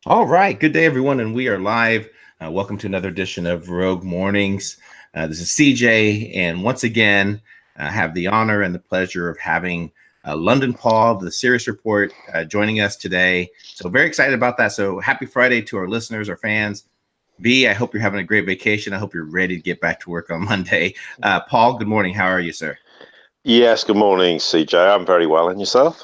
All right. Good day, everyone. And we are live. Welcome to another edition of Rogue Mornings. This is CJ. And once again, I have the honor and the pleasure of having London Paul, the Sirius Report, joining us today. So, very excited about that. So, happy Friday to our listeners, our fans. B, I hope you're having a great vacation. I hope you're ready to get back to work on Monday. Paul, good morning. How are you, sir? Yes, good morning, CJ. I'm very well. And yourself?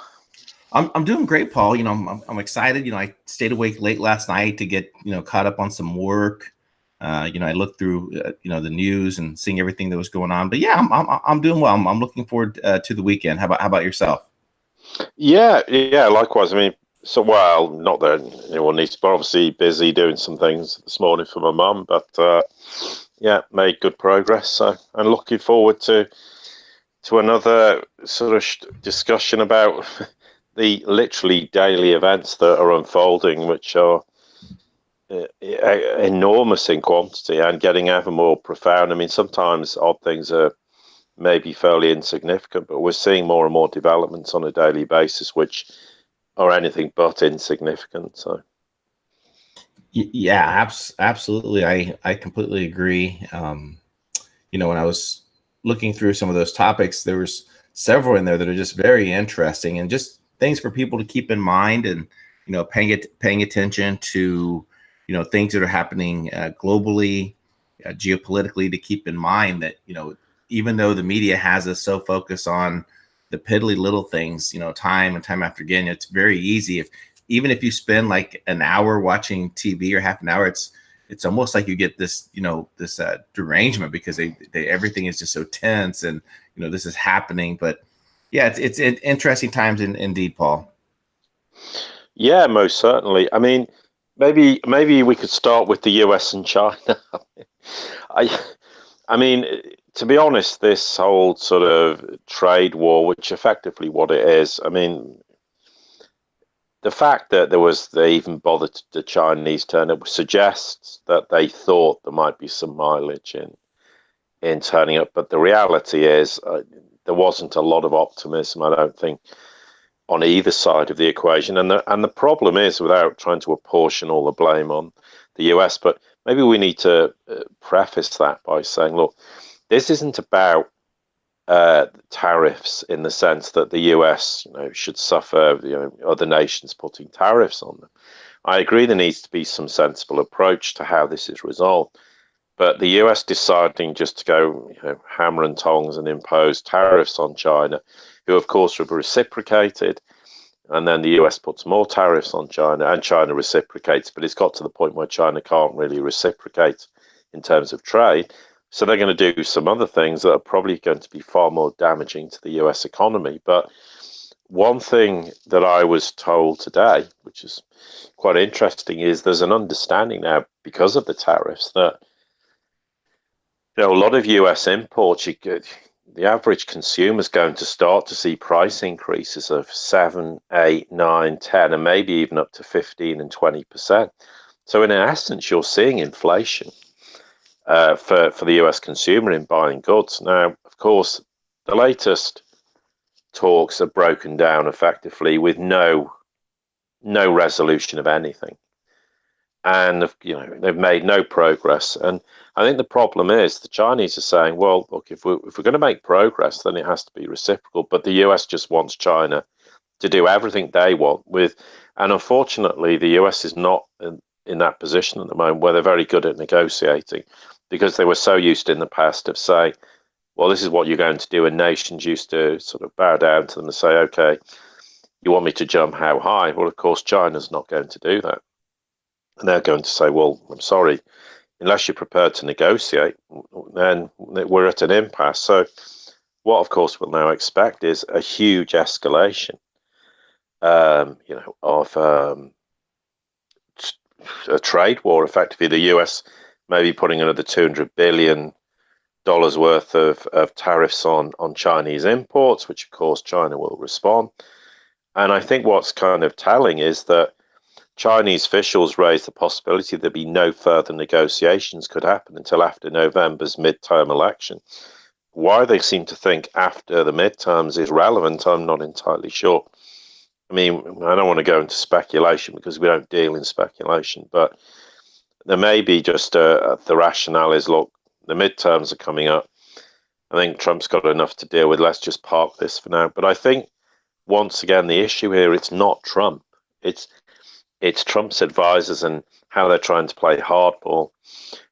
I'm doing great, Paul. I'm excited. I stayed awake late last night to get caught up on some work. I looked through the news and seeing everything that was going on. But yeah, I'm doing well. I'm looking forward to the weekend. How about yourself? Yeah, likewise. I mean, so well, not that anyone needs to, but obviously busy doing some things this morning for my mum. But yeah, made good progress. So I'm looking forward to another sort of discussion about the literally daily events that are unfolding, which are enormous in quantity and getting ever more profound. I mean, sometimes odd things are maybe fairly insignificant, but we're seeing more and more developments on a daily basis, which are anything but insignificant. So, Yeah, absolutely. I completely agree. When I was looking through some of those topics, there was several in there that are just very interesting and just things for people to keep in mind and paying attention to things that are happening globally, geopolitically, to keep in mind that even though the media has us so focused on the piddly little things, time and time after again, it's very easy if even if you spend like an hour watching TV or half an hour, it's almost like you get this derangement because they everything is just so tense and this is happening. But yeah, it's interesting times indeed, Paul. yeah, most certainly. I mean, maybe we could start with the US and China. I I mean, to be honest, this whole sort of trade war, which effectively what it is, I mean, the fact that they even bothered the Chinese turn up suggests that they thought there might be some mileage in turning up. But the reality is, there wasn't a lot of optimism, I don't think, on either side of the equation. And the problem is, without trying to apportion all the blame on the US, but maybe we need to preface that by saying, look, this isn't about tariffs in the sense that the US, should suffer, other nations putting tariffs on them. I agree there needs to be some sensible approach to how this is resolved. But the US deciding just to go, hammer and tongs and impose tariffs on China, who of course have reciprocated, and then the US puts more tariffs on China, and China reciprocates, but it's got to the point where China can't really reciprocate in terms of trade. So they're going to do some other things that are probably going to be far more damaging to the US economy. But one thing that I was told today, which is quite interesting, is there's an understanding now because of the tariffs that a lot of US imports, the average consumer is going to start to see price increases of 7, 8, 9, 10, and maybe even up to 15 and 20%. So in essence, you're seeing inflation for the US consumer in buying goods. Now, of course, the latest talks are broken down effectively with no resolution of anything, and they've made no progress. And I think the problem is the Chinese are saying, well, look, if we're going to make progress, then it has to be reciprocal. But the US just wants China to do everything they want with, and unfortunately, the US is not in that position at the moment where they're very good at negotiating, because they were so used in the past of saying, well, this is what you're going to do, and nations used to sort of bow down to them and say, okay, you want me to jump how high? Well, of course, China's not going to do that. And they're going to say, well, I'm sorry, unless you're prepared to negotiate, then we're at an impasse. So, what, of course, we'll now expect is a huge escalation, of a trade war. Effectively, the US may be putting another $200 billion worth of tariffs on Chinese imports, which, of course, China will respond. And I think what's kind of telling is that Chinese officials raised the possibility there'd be no further negotiations could happen until after November's midterm election. Why they seem to think after the midterms is relevant, I'm not entirely sure. I mean, I don't want to go into speculation because we don't deal in speculation, but there may be just the rationale is, look, the midterms are coming up. I think Trump's got enough to deal with. Let's just park this for now. But I think once again, the issue here, it's not Trump. It's Trump's advisors and how they're trying to play hardball.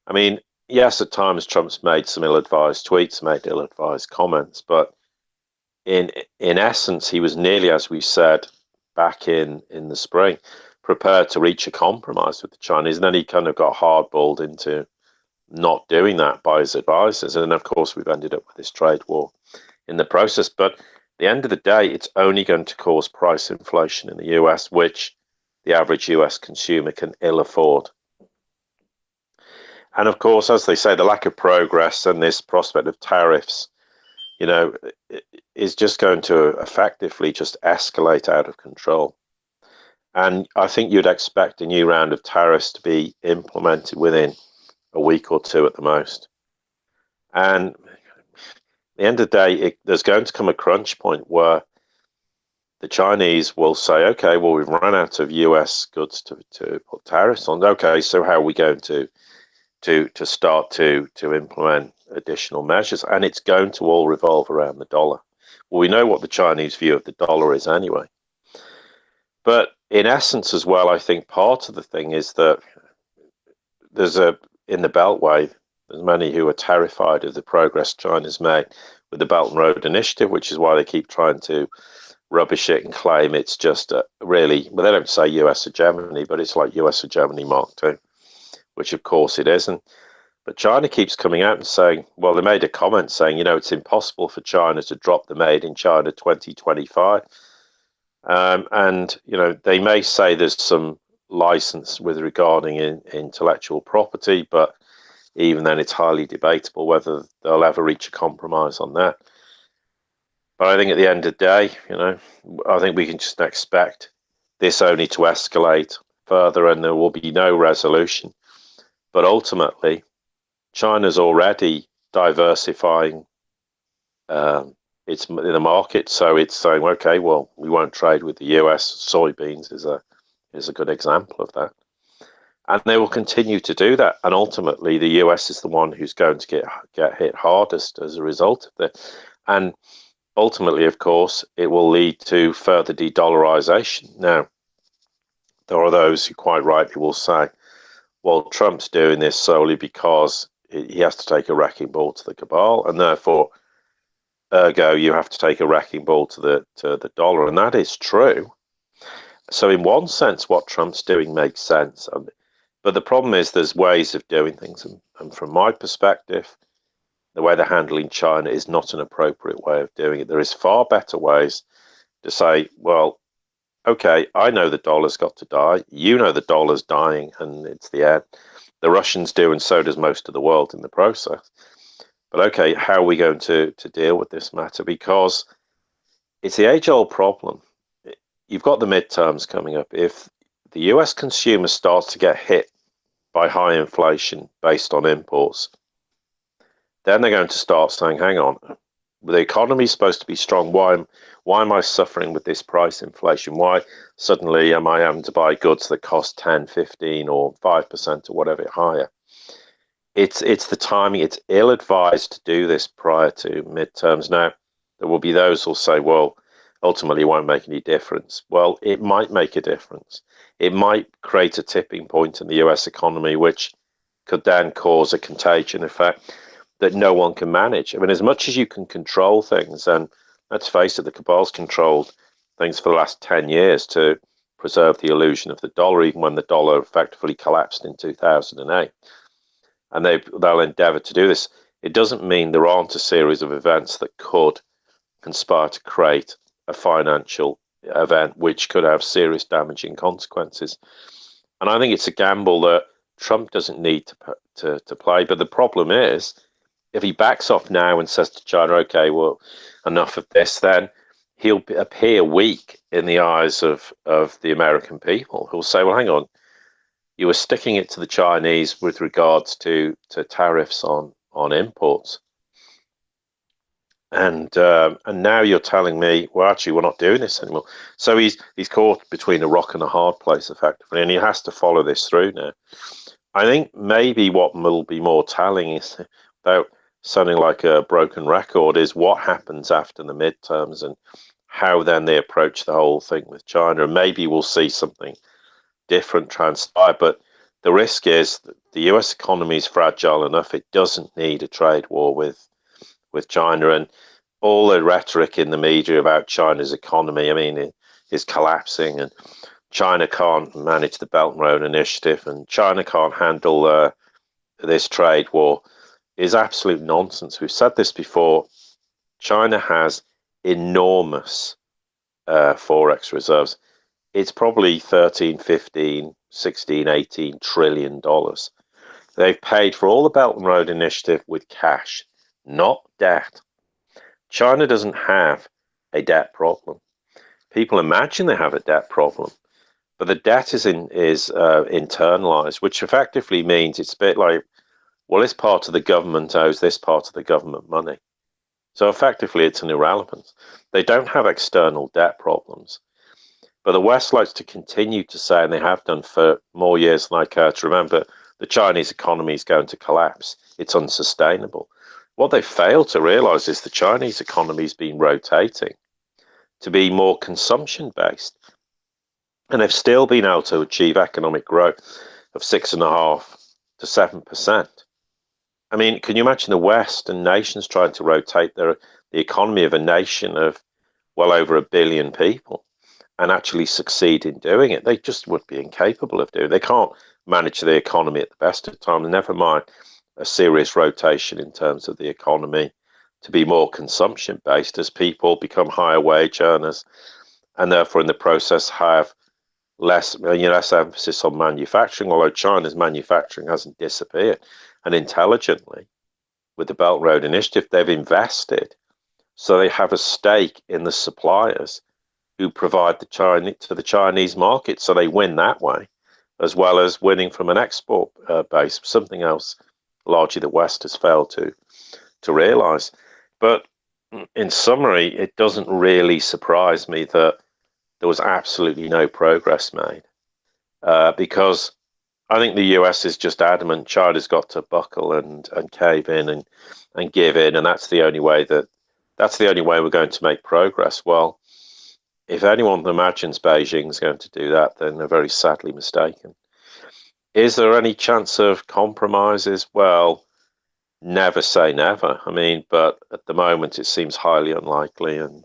I mean, yes, at times Trump's made some ill-advised tweets, made ill-advised comments, but in essence, he was nearly, as we said back in the spring, prepared to reach a compromise with the Chinese, and then he kind of got hardballed into not doing that by his advisors, and of course we've ended up with this trade war in the process. But at the end of the day, it's only going to cause price inflation in the US, which the average US consumer can ill afford. And of course, as they say, the lack of progress and this prospect of tariffs, you know, is just going to effectively just escalate out of control. And I think you'd expect a new round of tariffs to be implemented within a week or two at the most. And at the end of the day, there's going to come a crunch point where the Chinese will say, okay, well, we've run out of US goods to put tariffs on. Okay, so how are we going to start to implement additional measures? And it's going to all revolve around the dollar. Well, we know what the Chinese view of the dollar is anyway. But in essence as well, I think part of the thing is that in the Beltway, there's many who are terrified of the progress China's made with the Belt and Road Initiative, which is why they keep trying to rubbish it and claim it's just really, well, they don't say US hegemony, but it's like US hegemony Mark II, which of course it isn't. But China keeps coming out and saying, well, they made a comment saying, it's impossible for China to drop the Made in China 2025. And, they may say there's some license with regarding intellectual property, but even then it's highly debatable whether they'll ever reach a compromise on that. But I think at the end of the day, I think we can just expect this only to escalate further and there will be no resolution. But ultimately, China's already diversifying it's in the market, so it's saying, okay, well, we won't trade with the US. Soybeans is a good example of that, and they will continue to do that. And ultimately, the US is the one who's going to get hit hardest as a result of that. And ultimately, of course, it will lead to further de-dollarization. Now, there are those who quite rightly will say, well, Trump's doing this solely because he has to take a wrecking ball to the cabal, and therefore, ergo, you have to take a wrecking ball to the dollar, and that is true. So, in one sense, what Trump's doing makes sense. But the problem is, there's ways of doing things, and from my perspective, the way they're handling China is not an appropriate way of doing it. There is far better ways to say, well, okay, I know the dollar's got to die. You know the dollar's dying, and it's the end. The Russians do, and so does most of the world in the process. But okay, how are we going to deal with this matter? Because it's the age-old problem. You've got the midterms coming up. If the US consumer starts to get hit by high inflation based on imports, then they're going to start saying, hang on, the economy is supposed to be strong. Why am I suffering with this price inflation? Why suddenly am I having to buy goods that cost 10, 15 or 5% or whatever higher? It's the timing. It's ill-advised to do this prior to midterms. Now, there will be those who'll say, well, ultimately it won't make any difference. Well, it might make a difference. It might create a tipping point in the US economy, which could then cause a contagion effect that no one can manage. I mean, as much as you can control things, and let's face it, the cabal's controlled things for the last 10 years to preserve the illusion of the dollar, even when the dollar effectively collapsed in 2008. And they'll endeavor to do this. It doesn't mean there aren't a series of events that could conspire to create a financial event which could have serious damaging consequences. And I think it's a gamble that Trump doesn't need to play. But the problem is, if he backs off now and says to China, okay, well, enough of this, then he'll appear weak in the eyes of the American people, who'll say, well, hang on, you were sticking it to the Chinese with regards to tariffs on imports. And now you're telling me, well, actually, we're not doing this anymore. So he's caught between a rock and a hard place, effectively, and he has to follow this through now. I think maybe what will be more telling is, without sounding like a broken record, is what happens after the midterms and how then they approach the whole thing with China. And maybe we'll see something different transpire. But the risk is that the US economy is fragile enough; it doesn't need a trade war with China. And all the rhetoric in the media about China's economy, I mean, is collapsing, and China can't manage the Belt and Road Initiative, and China can't handle this trade war, is absolute nonsense. We've said this before. China has enormous forex reserves. It's probably 13, 15, 16, 18 trillion dollars. They've paid for all the Belt and Road Initiative with cash, not debt. China doesn't have a debt problem. People imagine they have a debt problem, but the debt is internalized, which effectively means it's a bit like, well, this part of the government owes this part of the government money. So effectively, it's an irrelevance. They don't have external debt problems. But the West likes to continue to say, and they have done for more years than I care to remember, the Chinese economy is going to collapse. It's unsustainable. What they fail to realize is the Chinese economy has been rotating to be more consumption based. And they've still been able to achieve economic growth of 6.5% to 7%. I mean, can you imagine the West and nations trying to rotate the economy of a nation of well over 1 billion people and actually succeed in doing it? They just would be incapable of doing it. They can't manage the economy at the best of times, never mind a serious rotation in terms of the economy to be more consumption based as people become higher wage earners and therefore in the process have less emphasis on manufacturing, although China's manufacturing hasn't disappeared. And intelligently, with the Belt and Road Initiative, they've invested. So they have a stake in the suppliers who provide to the Chinese market. So they win that way, as well as winning from an export base, something else largely the West has failed to realize. But in summary, it doesn't really surprise me that there was absolutely no progress made because I think the US is just adamant China's got to buckle and cave in and give in, and that's the only way we're going to make progress. Well, if anyone imagines Beijing's going to do that, then they're very sadly mistaken. Is there any chance of compromises? Well, never say never. I mean, but at the moment it seems highly unlikely, and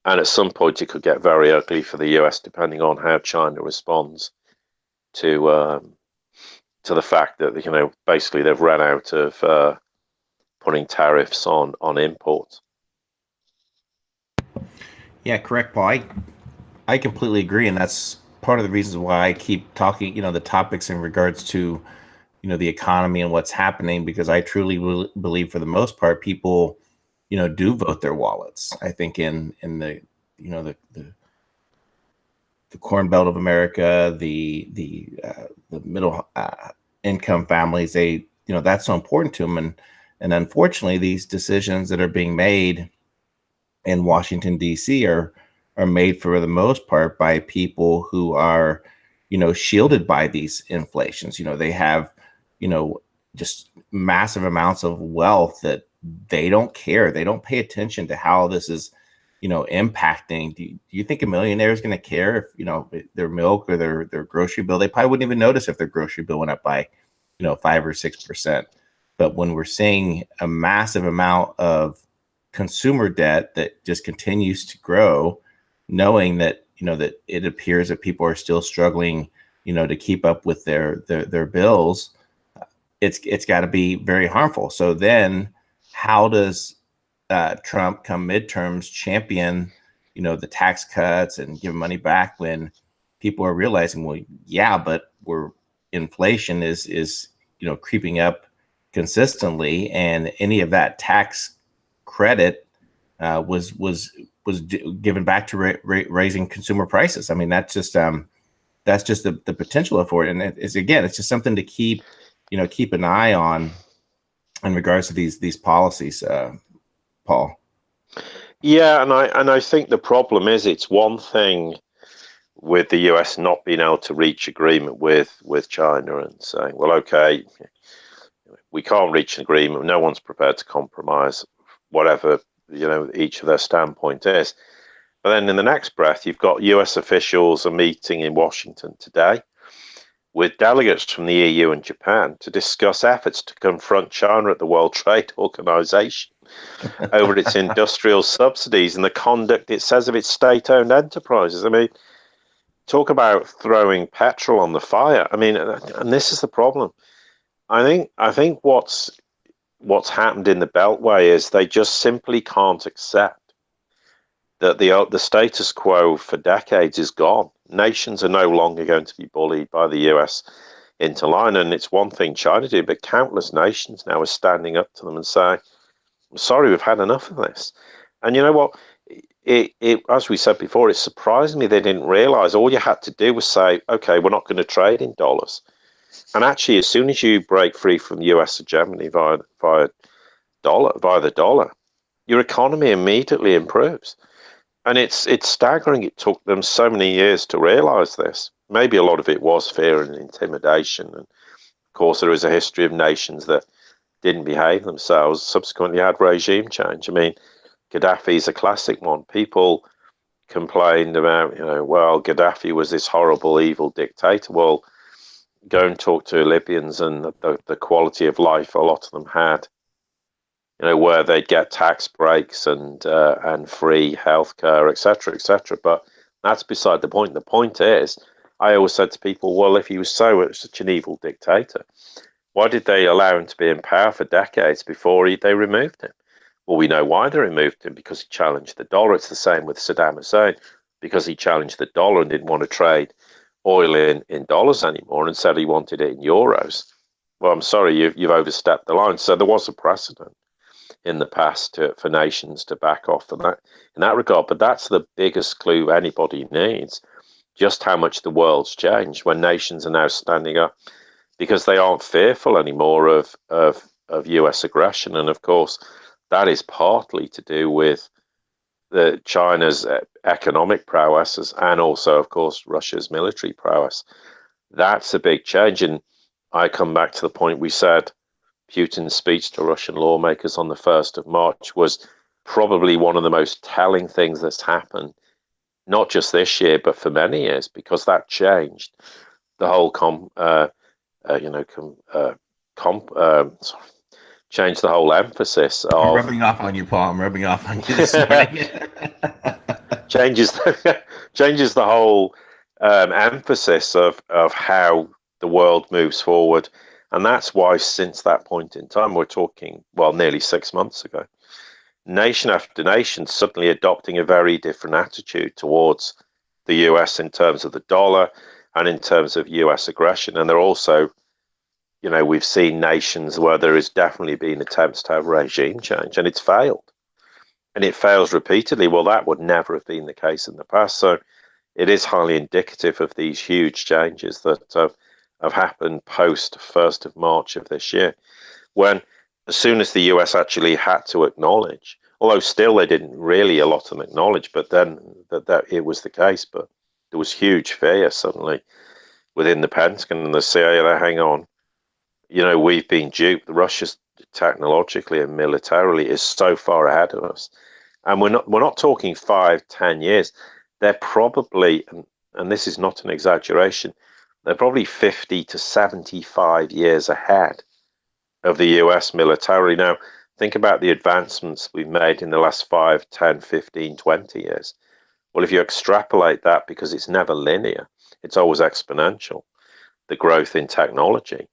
at some point it could get very ugly for the US, depending on how China responds to the fact that basically they've run out of putting tariffs on imports. Yeah, correct, Paul. I completely agree, and that's part of the reasons why I keep talking, the topics in regards to, the economy and what's happening, because I truly believe for the most part, people, do vote their wallets. I think in the, the Corn Belt of America, the middle income families, they, that's so important to them. And unfortunately, these decisions that are being made in Washington, D.C. are made for the most part by people who are, shielded by these inflations. They have, just massive amounts of wealth that they don't care. They don't pay attention to how this is, impacting. Do you think a millionaire is going to care if, their milk or their grocery bill? They probably wouldn't even notice if their grocery bill went up by, 5 or 6%. But when we're seeing a massive amount of consumer debt that just continues to grow, knowing that that it appears that people are still struggling, to keep up with their bills, it's got to be very harmful. So then, how does Trump come midterms champion, the tax cuts and give money back when people are realizing, well, yeah, but inflation is creeping up consistently, and any of that tax credit was given back to raising consumer prices. I mean, that's just the potential for it, and it's just something to keep an eye on in regards to these policies. Paul. Yeah, and I think the problem is it's one thing with the US not being able to reach agreement with China and saying, well, okay, we can't reach an agreement. No one's prepared to compromise, whatever each of their standpoint is. But then in the next breath, you've got US officials are meeting in Washington today with delegates from the EU and Japan to discuss efforts to confront China at the World Trade Organization over its industrial subsidies and the conduct it says of its state-owned enterprises. I mean, talk about throwing petrol on the fire. I mean, and this is the problem. I think what's happened in the Beltway is they just simply can't accept that the status quo for decades is gone. Nations are no longer going to be bullied by the US into line, and it's one thing China did, but countless nations now are standing up to them and saying, sorry, we've had enough of this. And you know what? As we said before, it surprised me they didn't realize all you had to do was say, okay, we're not going to trade in dollars. And actually, as soon as you break free from the US hegemony via the dollar, your economy immediately improves. And it's staggering. It took them so many years to realize this. Maybe a lot of it was fear and intimidation. And of course, there is a history of nations that didn't behave themselves, subsequently had regime change. I mean, Gaddafi's a classic one. People complained about, well, Gaddafi was this horrible, evil dictator. Well, go and talk to Libyans and the quality of life a lot of them had, where they'd get tax breaks and free healthcare, etc., etc. But that's beside the point. The point is, I always said to people, well, if he was such an evil dictator, why did they allow him to be in power for decades before they removed him? Well, we know why they removed him, because he challenged the dollar. It's the same with Saddam Hussein, because he challenged the dollar and didn't want to trade oil in dollars anymore and said he wanted it in euros. Well, I'm sorry, you've overstepped the line. So there was a precedent in the past for nations to back off in that regard. But that's the biggest clue anybody needs, just how much the world's changed when nations are now standing up because they aren't fearful anymore of US aggression. And of course, that is partly to do with China's economic prowess and also, of course, Russia's military prowess. That's a big change. And I come back to the point we said Putin's speech to Russian lawmakers on the 1st of March was probably one of the most telling things that's happened, not just this year, but for many years, because that changed the whole changed the whole emphasis of. I'm rubbing off on you, Paul. I'm rubbing off on you this morning. changes the whole emphasis of how the world moves forward. And that's why since that point in time, we're talking, well, nearly 6 months ago, nation after nation suddenly adopting a very different attitude towards the US in terms of the dollar and in terms of US aggression. And they're also, we've seen nations where there has definitely been attempts to have regime change, and it's failed. And it fails repeatedly. Well, that would never have been the case in the past. So it is highly indicative of these huge changes that have happened post 1st of March of this year, when as soon as the US actually had to acknowledge, although still they didn't really a lot of them acknowledge, but then that it was the case, but there was huge fear suddenly within the Pentagon and the CIA. Hang on, we've been duped. Russia's technologically and militarily is so far ahead of us, and we're not talking 5-10 years. They're probably, and this is not an exaggeration, they're probably 50 to 75 years ahead of the US militarily. Now, think about the advancements we've made in the last 5, 10, 15, 20 years. Well, if you extrapolate that, because it's never linear, it's always exponential, the growth in technology.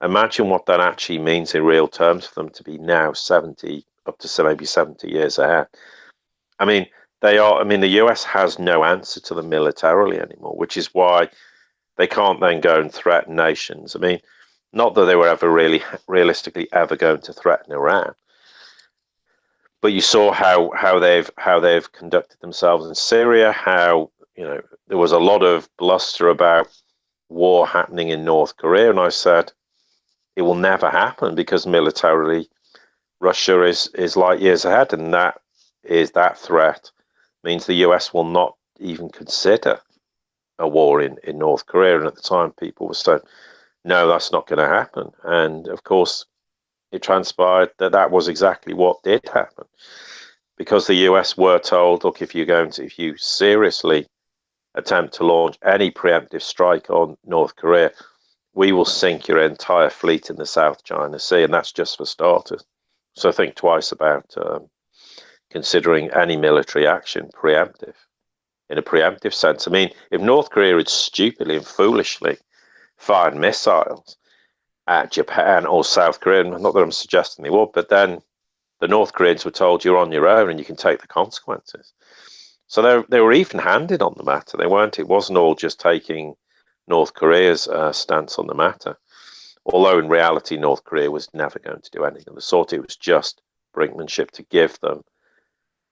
Imagine what that actually means in real terms for them to be now 70, up to maybe 70 years ahead. I mean, the US has no answer to them militarily anymore, which is why they can't then go and threaten nations. I mean, not that they were ever really realistically ever going to threaten Iran, but you saw how they've conducted themselves in Syria. How there was a lot of bluster about war happening in North Korea, and I said it will never happen because militarily Russia is light years ahead, and that threat means the US will not even consider a war in North Korea. And at the time, people were saying, no, that's not going to happen. And of course, it transpired that that was exactly what did happen, because the US were told, look, if you seriously attempt to launch any preemptive strike on North Korea, we will sink your entire fleet in the South China Sea, and that's just for starters. So think twice about considering any military action preemptive. In a preemptive sense, I mean, if North Korea had stupidly and foolishly fired missiles at Japan or South Korea, not that I'm suggesting they would, but then the North Koreans were told you're on your own and you can take the consequences. So they were even-handed on the matter. They weren't. It wasn't all just taking North Korea's stance on the matter. Although in reality, North Korea was never going to do anything of the sort. It was just brinkmanship to give them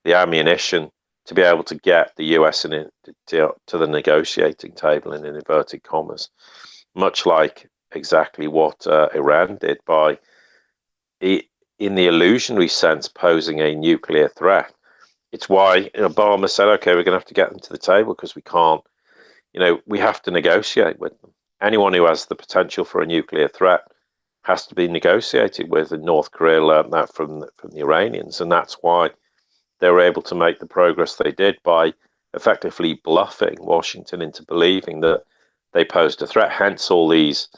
the ammunition to be able to get the US to the negotiating table, in inverted commas, much like exactly what Iran did by, in the illusionary sense, posing a nuclear threat. It's why Obama said, okay, we're going to have to get them to the table because we can't, we have to negotiate with them. Anyone who has the potential for a nuclear threat has to be negotiated with, and North Korea learned that from the Iranians, and that's why they were able to make the progress they did by effectively bluffing Washington into believing that they posed a threat. Hence all these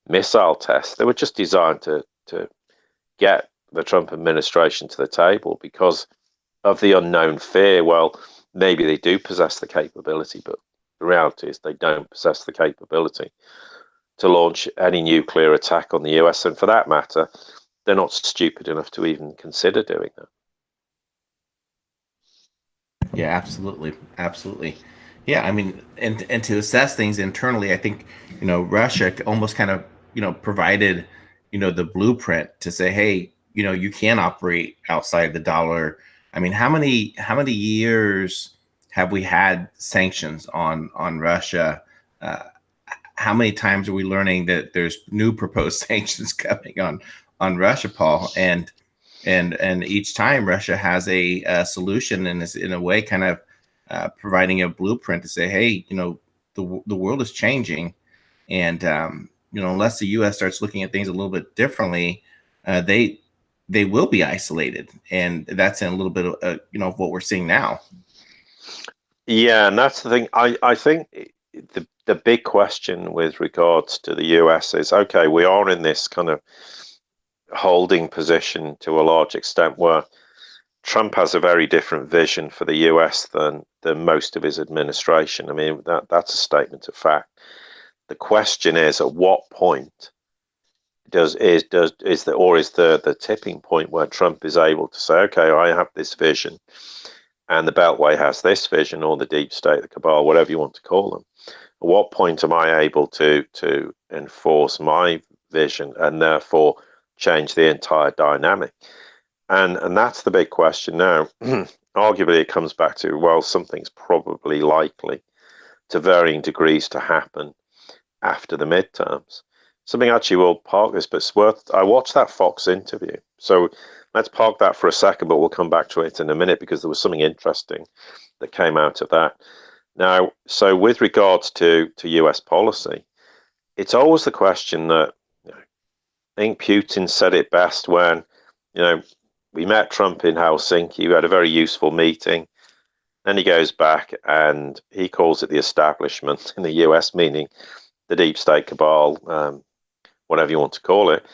missile tests. They were just designed to get the Trump administration to the table because of the unknown fear. Well, maybe they do possess the capability, but the reality is they don't possess the capability to launch any nuclear attack on the US. And for that matter, they're not stupid enough to even consider doing that. Yeah, absolutely, absolutely. Yeah, I mean, and to assess things internally, I think Russia almost kind of provided the blueprint to say, hey, you can operate outside the dollar. I mean, how many years have we had sanctions on Russia? How many times are we learning that there's new proposed sanctions coming on Russia, Paul? And each time Russia has a solution and is in a way kind of providing a blueprint to say, hey, the world is changing, and unless the U.S. starts looking at things a little bit differently, they will be isolated, and that's in a little bit of of what we're seeing now. Yeah, and that's the thing. I think the big question with regards to the US is, okay, we are in this kind of holding position to a large extent where Trump has a very different vision for the US than most of his administration. I mean, that's a statement of fact. The question is, at what point is the tipping point where Trump is able to say, okay, I have this vision, and the Beltway has this vision, or the deep state, the cabal, whatever you want to call them. At what point am I able to enforce my vision and therefore change the entire dynamic? And that's the big question now. Arguably, it comes back to, well, something's probably likely to varying degrees to happen after the midterms. Something actually will park this, but it's worth. I watched that Fox interview, so let's park that for a second, but we'll come back to it in a minute because there was something interesting that came out of that. Now, so with regards to US policy, it's always the question that I think Putin said it best when we met Trump in Helsinki. We had a very useful meeting. Then he goes back and he calls it the establishment in the US, meaning the deep state cabal, whatever you want to call it.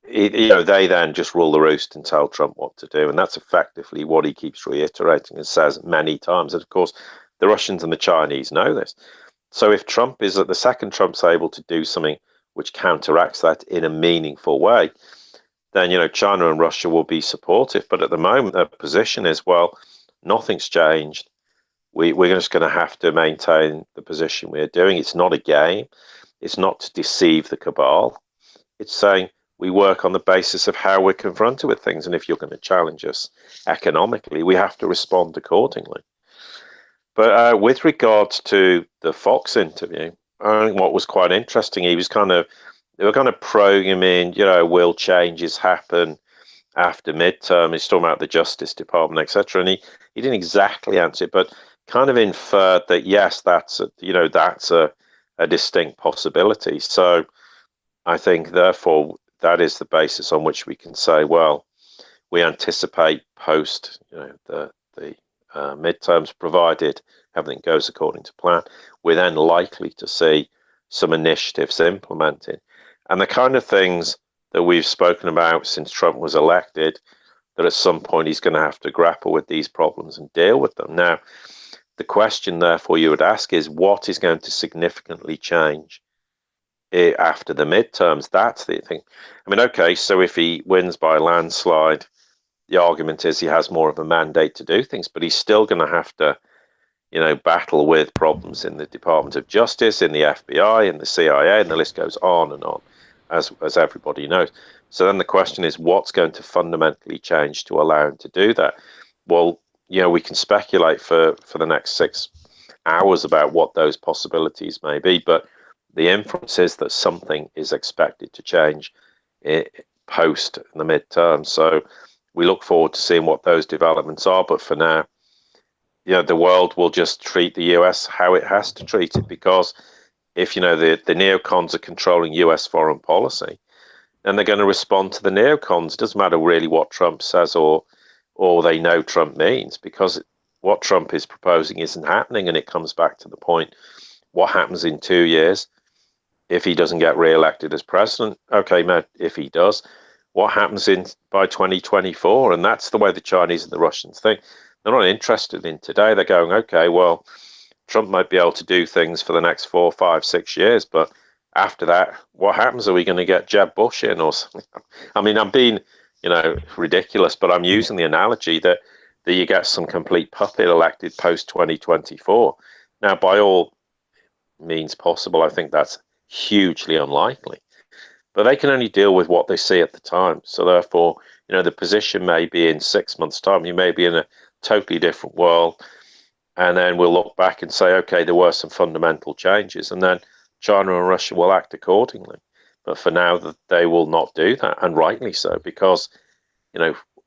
They then just rule the roost and tell Trump what to do. And that's effectively what he keeps reiterating and says many times. And of course, the Russians and the Chinese know this. So if Trump is the second Trump's able to do something which counteracts that in a meaningful way, then China and Russia will be supportive. But at the moment, their position is, well, nothing's changed. We're just going to have to maintain the position we're doing. It's not a game. It's not to deceive the cabal. It's saying we work on the basis of how we're confronted with things. And if you're going to challenge us economically, we have to respond accordingly. But with regards to the Fox interview, I think what was quite interesting, they were kind of probing him in, will changes happen after midterm. He's talking about the Justice Department, etc. And he didn't exactly answer it, but kind of inferred that yes, that's a distinct possibility. So I think therefore that is the basis on which we can say, well, we anticipate post the midterms, provided everything goes according to plan, we're then likely to see some initiatives implemented. And the kind of things that we've spoken about since Trump was elected, that at some point he's going to have to grapple with these problems and deal with them. Now, the question, therefore, you would ask is what is going to significantly change after the midterms? That's the thing. I mean, okay, so if he wins by a landslide, the argument is he has more of a mandate to do things, but he's still going to have to, battle with problems in the Department of Justice, in the FBI, in the CIA, and the list goes on, as everybody knows. So then the question is, what's going to fundamentally change to allow him to do that? Well, we can speculate for the next 6 hours about what those possibilities may be, but the inference is that something is expected to change post the midterm. So we look forward to seeing what those developments are. But for now, the world will just treat the US how it has to treat it, because if the neocons are controlling US foreign policy, then they're going to respond to the neocons. It doesn't matter really what Trump says or they know Trump means, because what Trump is proposing isn't happening. And it comes back to the point, what happens in 2 years if he doesn't get re-elected as president? Okay, man, if he does, what happens by 2024? And that's the way the Chinese and the Russians think. They're not interested in today. They're going, okay, well, Trump might be able to do things for the next 4, 5, 6 years, but after that, what happens? Are we going to get Jeb Bush in or something? I mean, I'm being, ridiculous, but I'm using the analogy that you get some complete puppet elected post 2024. Now, by all means possible, I think that's hugely unlikely. But they can only deal with what they see at the time. So therefore, the position may be in 6 months' time. You may be in a totally different world. And then we'll look back and say, okay, there were some fundamental changes. And then China and Russia will act accordingly. But for now, they will not do that. And rightly so, because,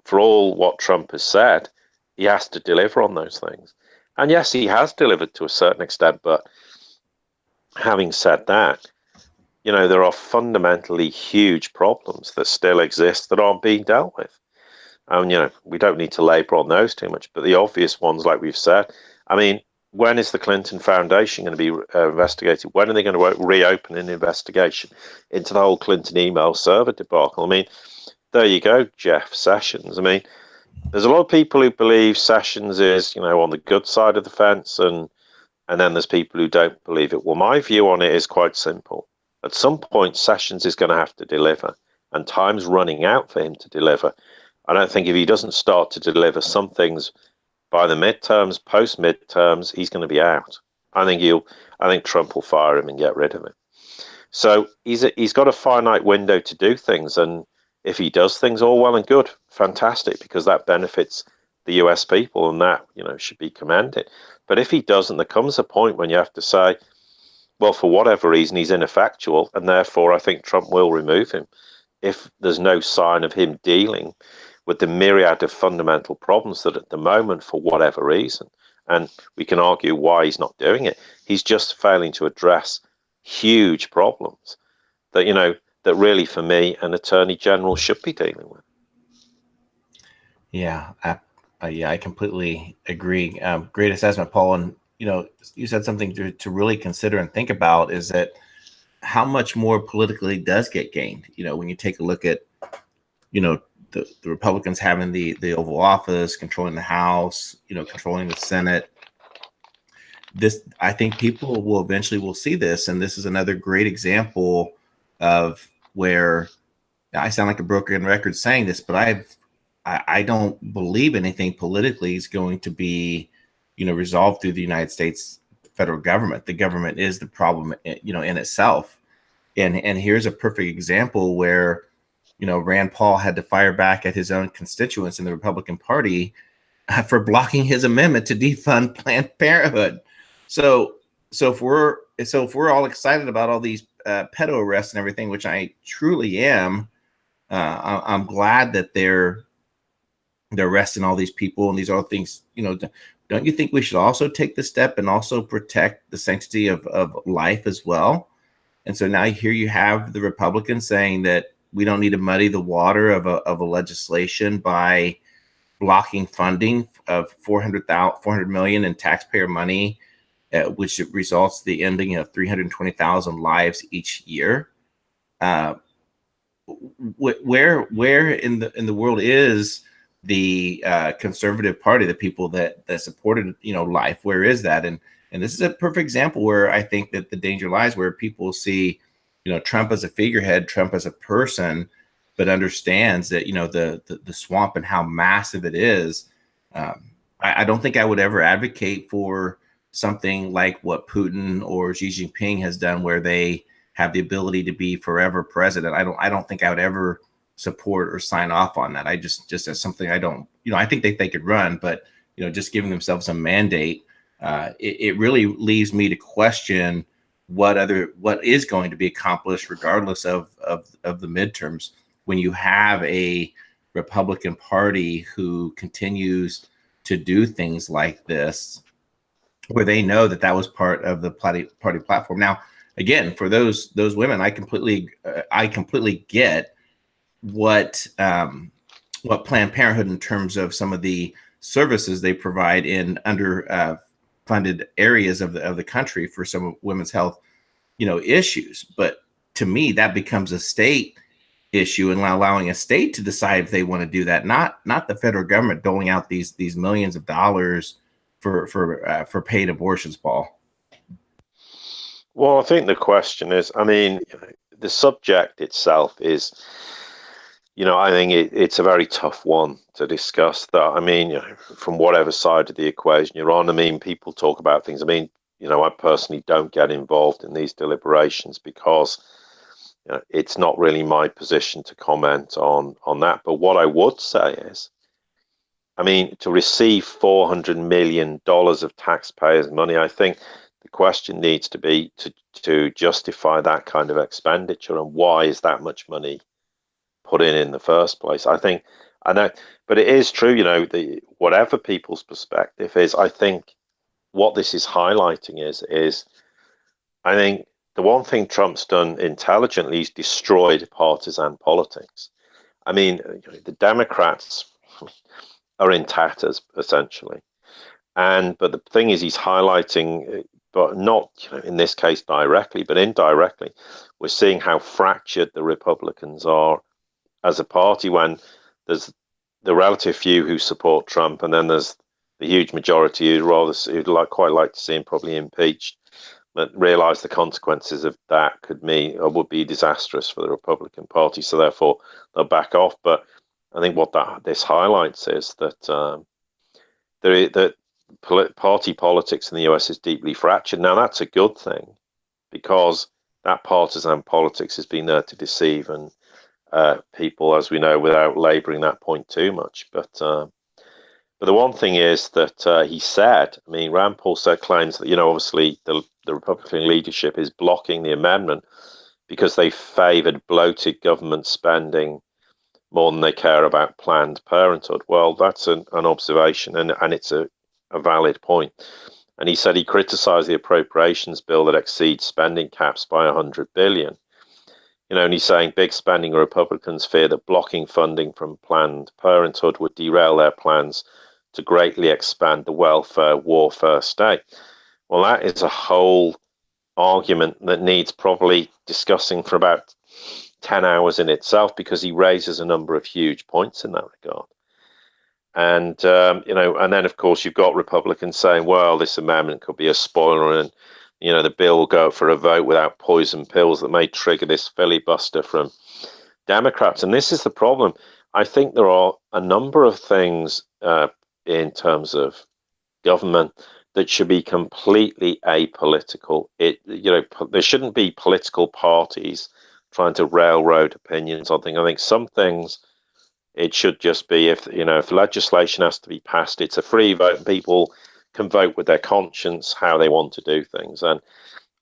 for all what Trump has said, he has to deliver on those things. And yes, he has delivered to a certain extent. But having said that, there are fundamentally huge problems that still exist that aren't being dealt with. And, we don't need to labor on those too much, but the obvious ones, like we've said, I mean, when is the Clinton Foundation going to be investigated? When are they going to reopen an investigation into the whole Clinton email server debacle? I mean, there you go, Jeff Sessions. I mean, there's a lot of people who believe Sessions is, on the good side of the fence, and then there's people who don't believe it. Well, my view on it is quite simple. At some point, Sessions is going to have to deliver, and time's running out for him to deliver. I don't think if he doesn't start to deliver some things by the midterms, post midterms, he's going to be out. I think Trump will fire him and get rid of him. So he's got a finite window to do things, and if he does things, all well and good, fantastic, because that benefits the US people, and that should be commended. But if he doesn't, there comes a point when you have to say, well, for whatever reason, he's ineffectual, and therefore I think Trump will remove him if there's no sign of him dealing with the myriad of fundamental problems that at the moment, for whatever reason, and we can argue why he's not doing it, he's just failing to address huge problems that, that really, for me, an attorney general should be dealing with. Yeah, I completely agree. Great assessment, Paul. And, you said something to really consider and think about is that how much more politically does get gained, when you take a look at, the Republicans having the Oval Office, controlling the House, controlling the Senate. I think people will eventually see this. And this is another great example of where I sound like a broken record saying this, but I don't believe anything politically is going to be, resolved through the United States federal government. The government is the problem, in itself. And here's a perfect example where, Rand Paul had to fire back at his own constituents in the Republican Party for blocking his amendment to defund Planned Parenthood. So if we're all excited about all these pedo arrests and everything, which I truly am, I'm glad that they're arresting all these people and these other things. Don't you think we should also take the step and also protect the sanctity of life as well? And so now here you have the Republicans saying that we don't need to muddy the water of a legislation by blocking funding of 400 million in taxpayer money, which results the ending of 320,000 lives each year. Uh, where in the world is the conservative party, the people that supported life? Where is that? And this is a perfect example where I think that the danger lies, where people see Trump as a figurehead, Trump as a person, but understands that the swamp and how massive it is. I don't think I would ever advocate for something like what Putin or Xi Jinping has done, where they have the ability to be forever president. I don't think I would ever support or sign off on that. I just as something I don't, I think they could run, but just giving themselves a mandate, it really leaves me to question what is going to be accomplished regardless of the midterms, when you have a Republican Party who continues to do things like this, where they know that was part of the party platform. Now, again, for those women, I completely get what Planned Parenthood, in terms of some of the services they provide in under funded areas of the country for some women's health issues. But to me, that becomes a state issue, and allowing a state to decide if they want to do that, not the federal government doling out these millions of dollars for paid abortions, Paul. Well, I think the question is, I mean, the subject itself is, I think it's a very tough one to discuss. That, I mean, from whatever side of the equation you're on, I mean, people talk about things. I mean, I personally don't get involved in these deliberations because it's not really my position to comment on that. But what I would say is, I mean, to receive $400 million of taxpayers' money, I think the question needs to be to justify that kind of expenditure, and why is that much money put in the first place? I think, I know, but it is true, whatever people's perspective is, I think what this is highlighting is I think the one thing Trump's done intelligently, he's destroyed partisan politics. I mean, the Democrats are in tatters essentially, but the thing is, he's highlighting, but not in this case directly, but indirectly, we're seeing how fractured the Republicans are as a party, when there's the relative few who support Trump, and then there's the huge majority who'd quite like to see him probably impeached, but realize the consequences of that would be disastrous for the Republican Party. So therefore, they'll back off. But I think what this highlights is that party politics in the US is deeply fractured. Now, that's a good thing, because that partisan politics has been there to deceive and people, as we know, without laboring that point too much. But the one thing is that he said, I mean, Rand Paul claims that, obviously the Republican leadership is blocking the amendment because they favored bloated government spending more than they care about Planned Parenthood. Well, that's an observation, and it's a valid point. And he said he criticized the appropriations bill that exceeds spending caps by 100 billion. And he's saying big spending Republicans fear that blocking funding from Planned Parenthood would derail their plans to greatly expand the welfare warfare state. Well, that is a whole argument that needs probably discussing for about 10 hours in itself, because he raises a number of huge points in that regard. And, and then, of course, you've got Republicans saying, well, this amendment could be a spoiler, and, the bill will go for a vote without poison pills that may trigger this filibuster from Democrats. And this is the problem. I think there are a number of things in terms of government that should be completely apolitical. There shouldn't be political parties trying to railroad opinions on things. I think some things, it should just be, if legislation has to be passed, it's a free vote, and people can vote with their conscience how they want to do things. And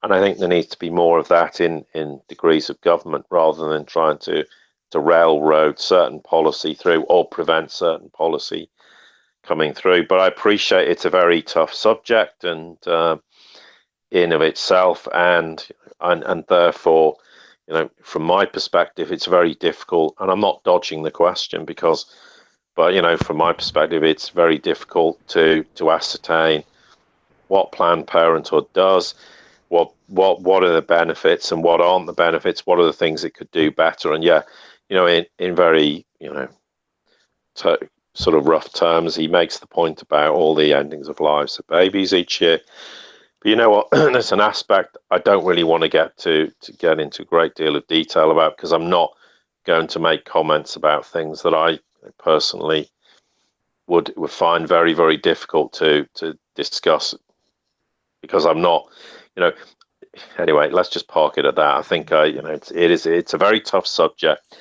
I think there needs to be more of that in degrees of government, rather than trying to to railroad certain policy through or prevent certain policy coming through. But I appreciate it's a very tough subject and in of itself, and therefore, from my perspective, it's very difficult. And I'm not dodging the question but from my perspective, it's very difficult to ascertain what Planned Parenthood does, what are the benefits and what aren't the benefits, what are the things it could do better. And in very sort of rough terms, he makes the point about all the endings of lives of babies each year. But you know what? There's an aspect I don't really want to get into a great deal of detail about, because I'm not going to make comments about things that I personally would find very, very difficult to discuss, because I'm not, anyway, let's just park it at that. I think it's a very tough subject,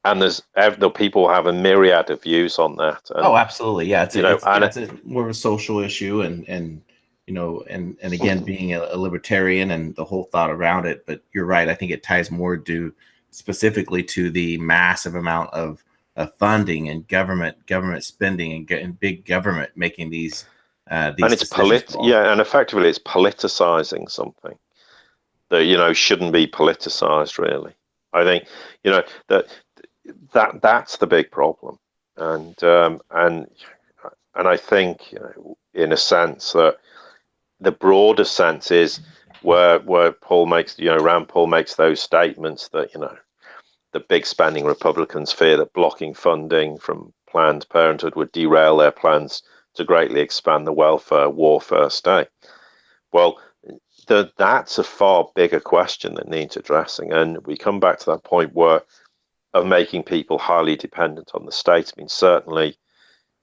and the people have a myriad of views on that. And, oh, absolutely, yeah. It's more of a social issue, and again, being a libertarian and the whole thought around it. But you're right. I think it ties more specifically to the massive amount of funding and government spending and big government making these and it's decisions. and effectively it's politicizing something that shouldn't be politicized, really. I think that's the big problem, and I think in a sense that the broader sense is where Paul makes Rand Paul makes those statements that the big spending Republicans fear that blocking funding from Planned Parenthood would derail their plans to greatly expand the welfare warfare state. Well, that's a far bigger question that needs addressing, and we come back to that point of making people highly dependent on the state. I mean, certainly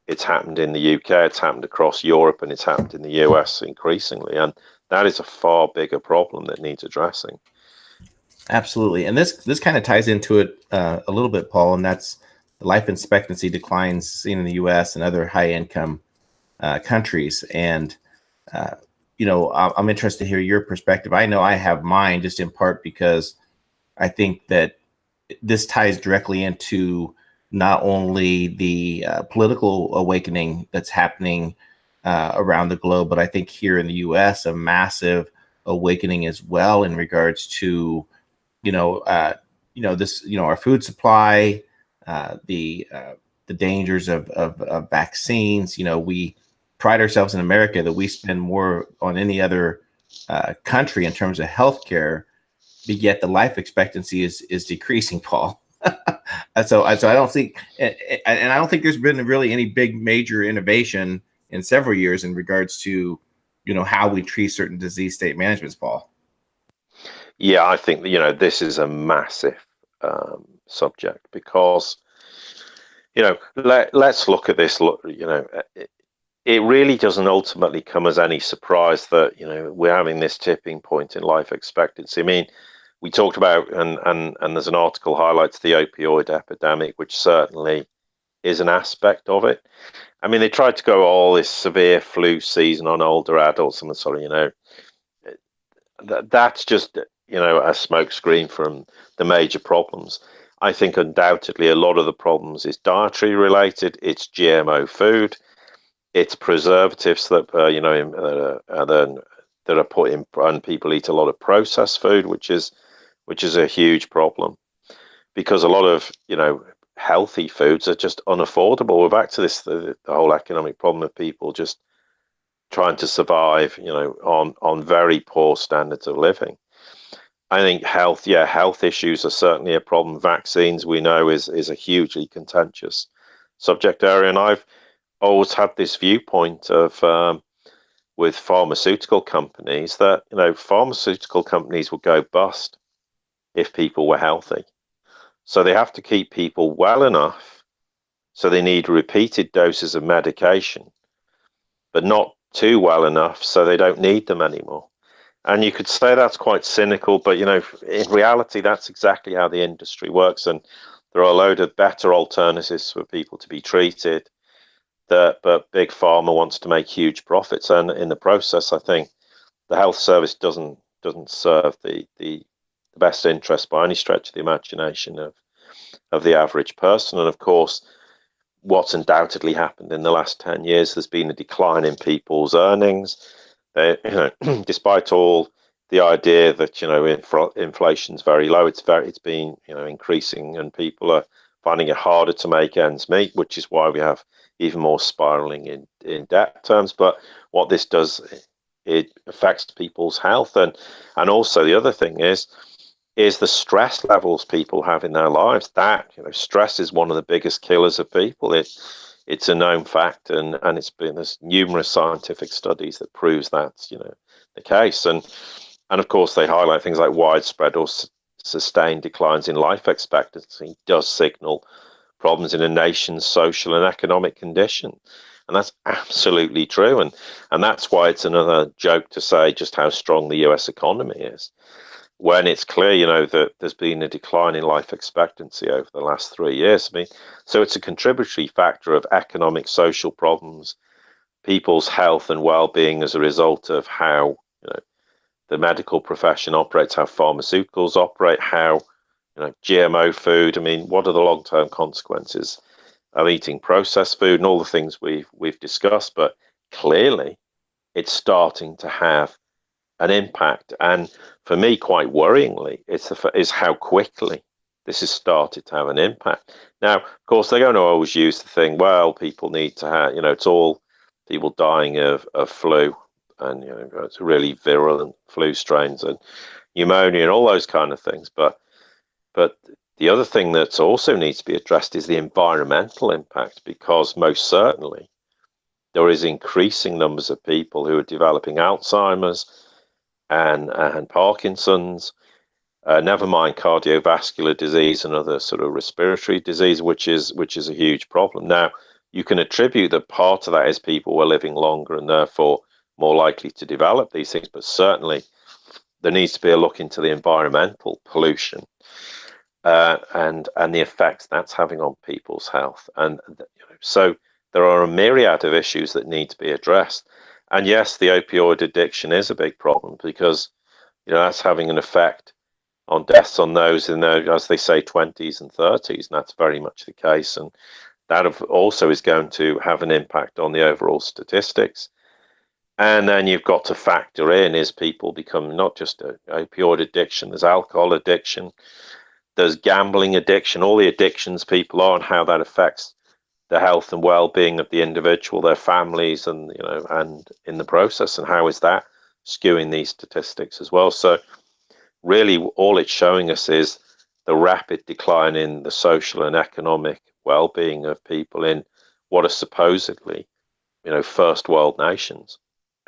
it's happened in the UK, it's happened across Europe, and it's happened in the US increasingly, and that is a far bigger problem that needs addressing. Absolutely, and this kind of ties into it a little bit, Paul, and that's the life expectancy declines seen in the U.S. and other high-income countries. And I'm interested to hear your perspective. I know I have mine, just in part because I think that this ties directly into not only the political awakening that's happening around the globe, but I think here in the U.S. a massive awakening as well in regards to our food supply, the dangers of vaccines. We pride ourselves in America that we spend more on any other country in terms of healthcare, but yet the life expectancy is decreasing, Paul. So I don't think, and I don't think there's been really any big major innovation in several years in regards to how we treat certain disease state managements, Paul. Yeah, I think this is a massive subject, because let's look at this. It really doesn't ultimately come as any surprise that we're having this tipping point in life expectancy. I mean, we talked about, and there's an article highlights the opioid epidemic, which certainly is an aspect of it. I mean, they tried to go this severe flu season on older adults, and that's just a smokescreen from the major problems. I think undoubtedly a lot of the problems is dietary related. It's GMO food, it's preservatives that that are put in, and people eat a lot of processed food, which is a huge problem, because a lot of healthy foods are just unaffordable. We're back to the whole economic problem of people just trying to survive on very poor standards of living. I think health issues are certainly a problem. Vaccines, we know, is a hugely contentious subject area, and I've always had this viewpoint of with pharmaceutical companies that pharmaceutical companies will go bust if people were healthy. So they have to keep people well enough, so they need repeated doses of medication, but not too well enough so they don't need them anymore. And you could say that's quite cynical, but in reality, that's exactly how the industry works. And there are a load of better alternatives for people to be treated, but big pharma wants to make huge profits, and in the process, I think the health service doesn't serve the best interest by any stretch of the imagination of the average person. And of course, what's undoubtedly happened in the last 10 years, there's been a decline in people's earnings. They, despite all the idea that inflation's very low, it's been increasing, and people are finding it harder to make ends meet, which is why we have even more spiraling in debt terms. But what this does, it affects people's health, and also the other thing is the stress levels people have in their lives. That stress is one of the biggest killers of people. It's a known fact, and there's numerous scientific studies that proves that's the case. And of course they highlight things like widespread or sustained declines in life expectancy does signal problems in a nation's social and economic condition. And that's absolutely true. And that's why it's another joke to say just how strong the US economy is, when it's clear, that there's been a decline in life expectancy over the last 3 years. I mean, so it's a contributory factor of economic, social problems, people's health and well-being as a result of how the medical profession operates, how pharmaceuticals operate, how GMO food. I mean, what are the long-term consequences of eating processed food and all the things we've discussed? But clearly, it's starting to have an impact, and for me, quite worryingly, is how quickly this has started to have an impact. Now, of course, they're going to always use the thing, well, people need to have, it's all people dying of flu, and it's really virulent flu strains and pneumonia and all those kind of things. But the other thing that also needs to be addressed is the environmental impact, because most certainly there is increasing numbers of people who are developing Alzheimer's and Parkinson's, never mind cardiovascular disease and other sort of respiratory disease, which is a huge problem. Now, you can attribute that part of that is people were living longer and therefore more likely to develop these things, but certainly there needs to be a look into the environmental pollution and the effects that's having on people's health. And so there are a myriad of issues that need to be addressed. And yes, the opioid addiction is a big problem, because that's having an effect on deaths on those in their, as they say, 20s and 30s, and that's very much the case. And that also is going to have an impact on the overall statistics. And then you've got to factor in, is people become not just an opioid addiction, there's alcohol addiction, there's gambling addiction, all the addictions people are, and how that affects the health and well-being of the individual, their families, and and in the process, and how is that skewing these statistics as well. So really all it's showing us is the rapid decline in the social and economic well-being of people in what are supposedly first world nations.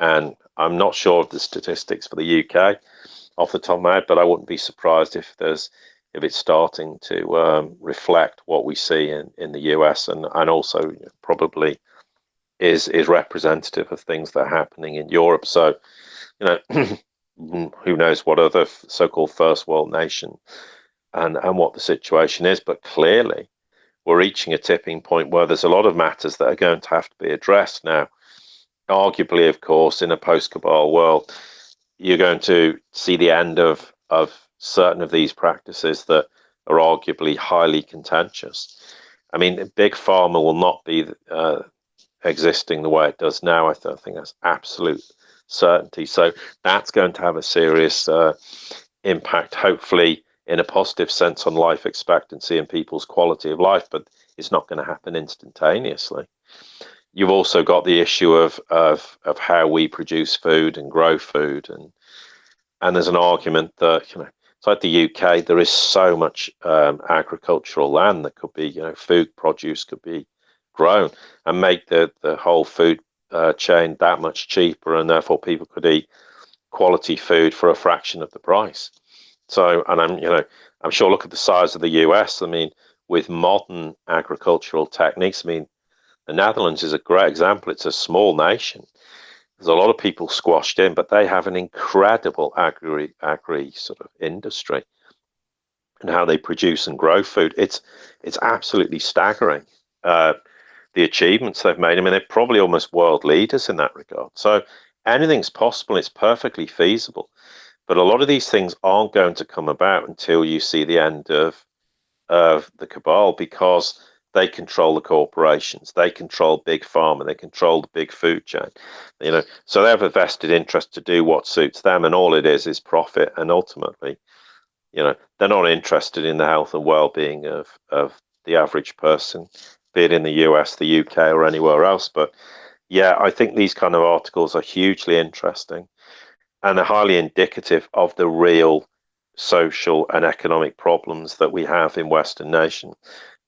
And I'm not sure of the statistics for the UK off the top of my head, but I wouldn't be surprised if it's starting to reflect what we see in the US, and also probably is representative of things that are happening in Europe. So who knows what other so-called first world nation and what the situation is, but clearly we're reaching a tipping point where there's a lot of matters that are going to have to be addressed now. Arguably, of course, in a post-cabal world, you're going to see the end of certain of these practices that are arguably highly contentious. I mean, big pharma will not be existing the way it does now. I think that's absolute certainty. So that's going to have a serious impact, hopefully in a positive sense, on life expectancy and people's quality of life, but it's not going to happen instantaneously. You've also got the issue of how we produce food and grow food, and there's an argument that it's like the UK. There is so much agricultural land that could be food produce could be grown and make the whole food chain that much cheaper, and therefore people could eat quality food for a fraction of the price. So, and I'm sure, look at the size of the US. I mean, with modern agricultural techniques, I mean, the Netherlands is a great example. It's a small nation. There's a lot of people squashed in, but they have an incredible agri sort of industry, and how they produce and grow food. It's absolutely staggering, the achievements they've made. I mean, they're probably almost world leaders in that regard. So anything's possible. It's perfectly feasible. But a lot of these things aren't going to come about until you see the end of of the cabal because they control the corporations, they control big pharma, they control the big food chain, so they have a vested interest to do what suits them, and all it is profit. And ultimately, they're not interested in the health and well-being of the average person, be it in the US, the UK, or anywhere else. But yeah, I think these kind of articles are hugely interesting and are highly indicative of the real social and economic problems that we have in Western nations,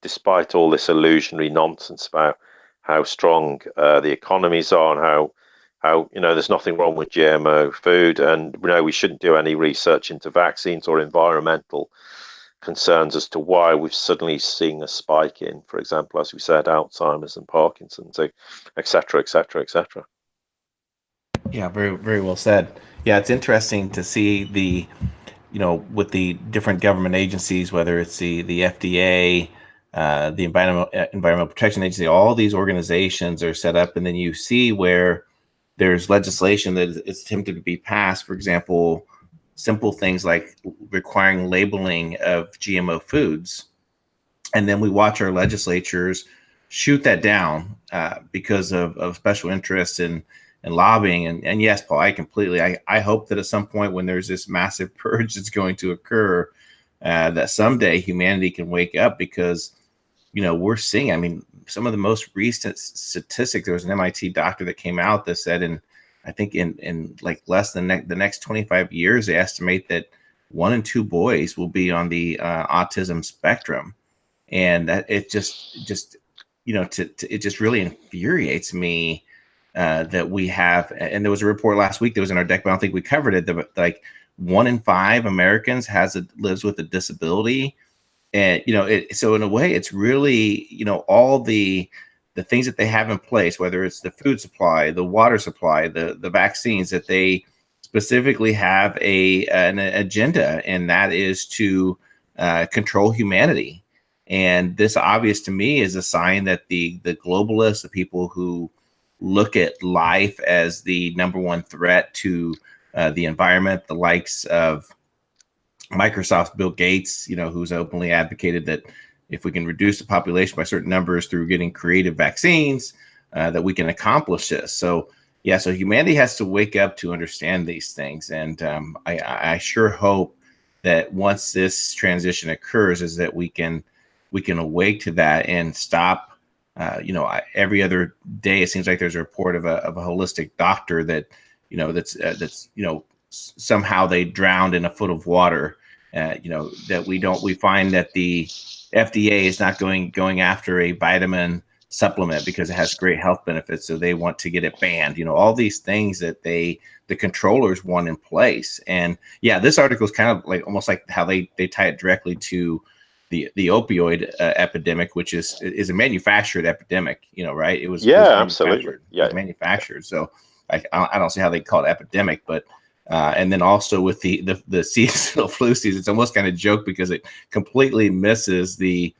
despite all this illusionary nonsense about how strong the economies are and how there's nothing wrong with GMO food, and we shouldn't do any research into vaccines or environmental concerns as to why we've suddenly seen a spike in, for example, as we said, Alzheimer's and Parkinson's, etc., etc., etc. Yeah, very very well said. Yeah, it's interesting to see the with the different government agencies, whether it's the FDA, the Environmental Protection Agency, all these organizations are set up, and then you see where there's legislation that is attempted to be passed. For example, simple things like requiring labeling of GMO foods, and then we watch our legislatures shoot that down because of special interests and lobbying. And yes, Paul, I hope that at some point when there's this massive purge that's going to occur, that someday humanity can wake up, because we're seeing, I mean, some of the most recent statistics. There was an MIT doctor that came out that said I think in like less than the next 25 years, they estimate that 1 in 2 boys will be on the autism spectrum. And that it just it just really infuriates me that we have. And there was a report last week that was in our deck, but I don't think we covered it, that like 1 in 5 Americans lives with a disability. And so in a way, it's really all the things that they have in place, whether it's the food supply, the water supply, the vaccines, that they specifically have an agenda, and that is to control humanity. And this, obvious to me, is a sign that the globalists, the people who look at life as the number one threat to the environment, the likes of Microsoft's Bill Gates, who's openly advocated that if we can reduce the population by certain numbers through getting creative vaccines, that we can accomplish this. So yeah, so humanity has to wake up to understand these things, and I sure hope that once this transition occurs, is that we can awake to that and stop. Every other day it seems like there's a report of a holistic doctor that that's somehow they drowned in a foot of water. That we find that the FDA is not going after a vitamin supplement because it has great health benefits, so they want to get it banned. All these things that the controllers want in place. And yeah, this article is kind of like almost like how they tie it directly to the opioid epidemic, which is a manufactured epidemic. Right? It was Absolutely. It was manufactured. So I don't see how they call it epidemic, but and then also with the seasonal flu season, it's almost kind of joke because it completely misses the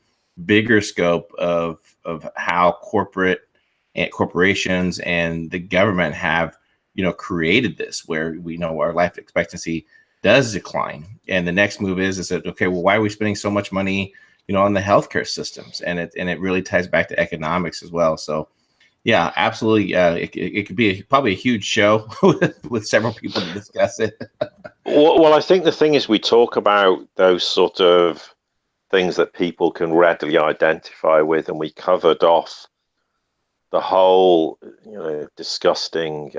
bigger scope of how corporations and the government have created this, where we know our life expectancy does decline, and the next move is that, okay, well, why are we spending so much money on the healthcare systems? And it really ties back to economics as well. So yeah, absolutely. It could be probably a huge show with several people to discuss it. Well, I think the thing is, we talk about those sort of things that people can readily identify with, and we covered off the whole, disgusting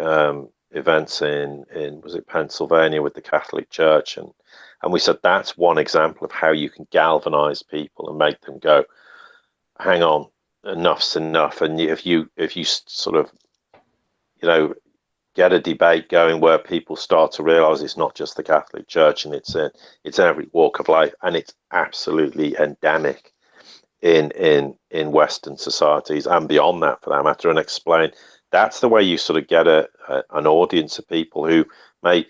events in was it Pennsylvania with the Catholic Church, and we said that's one example of how you can galvanize people and make them go, hang on, enough's enough. And if you sort of get a debate going where people start to realize it's not just the Catholic Church, and it's every walk of life, and it's absolutely endemic in Western societies and beyond that, for that matter, and explain, that's the way you sort of get an audience of people who may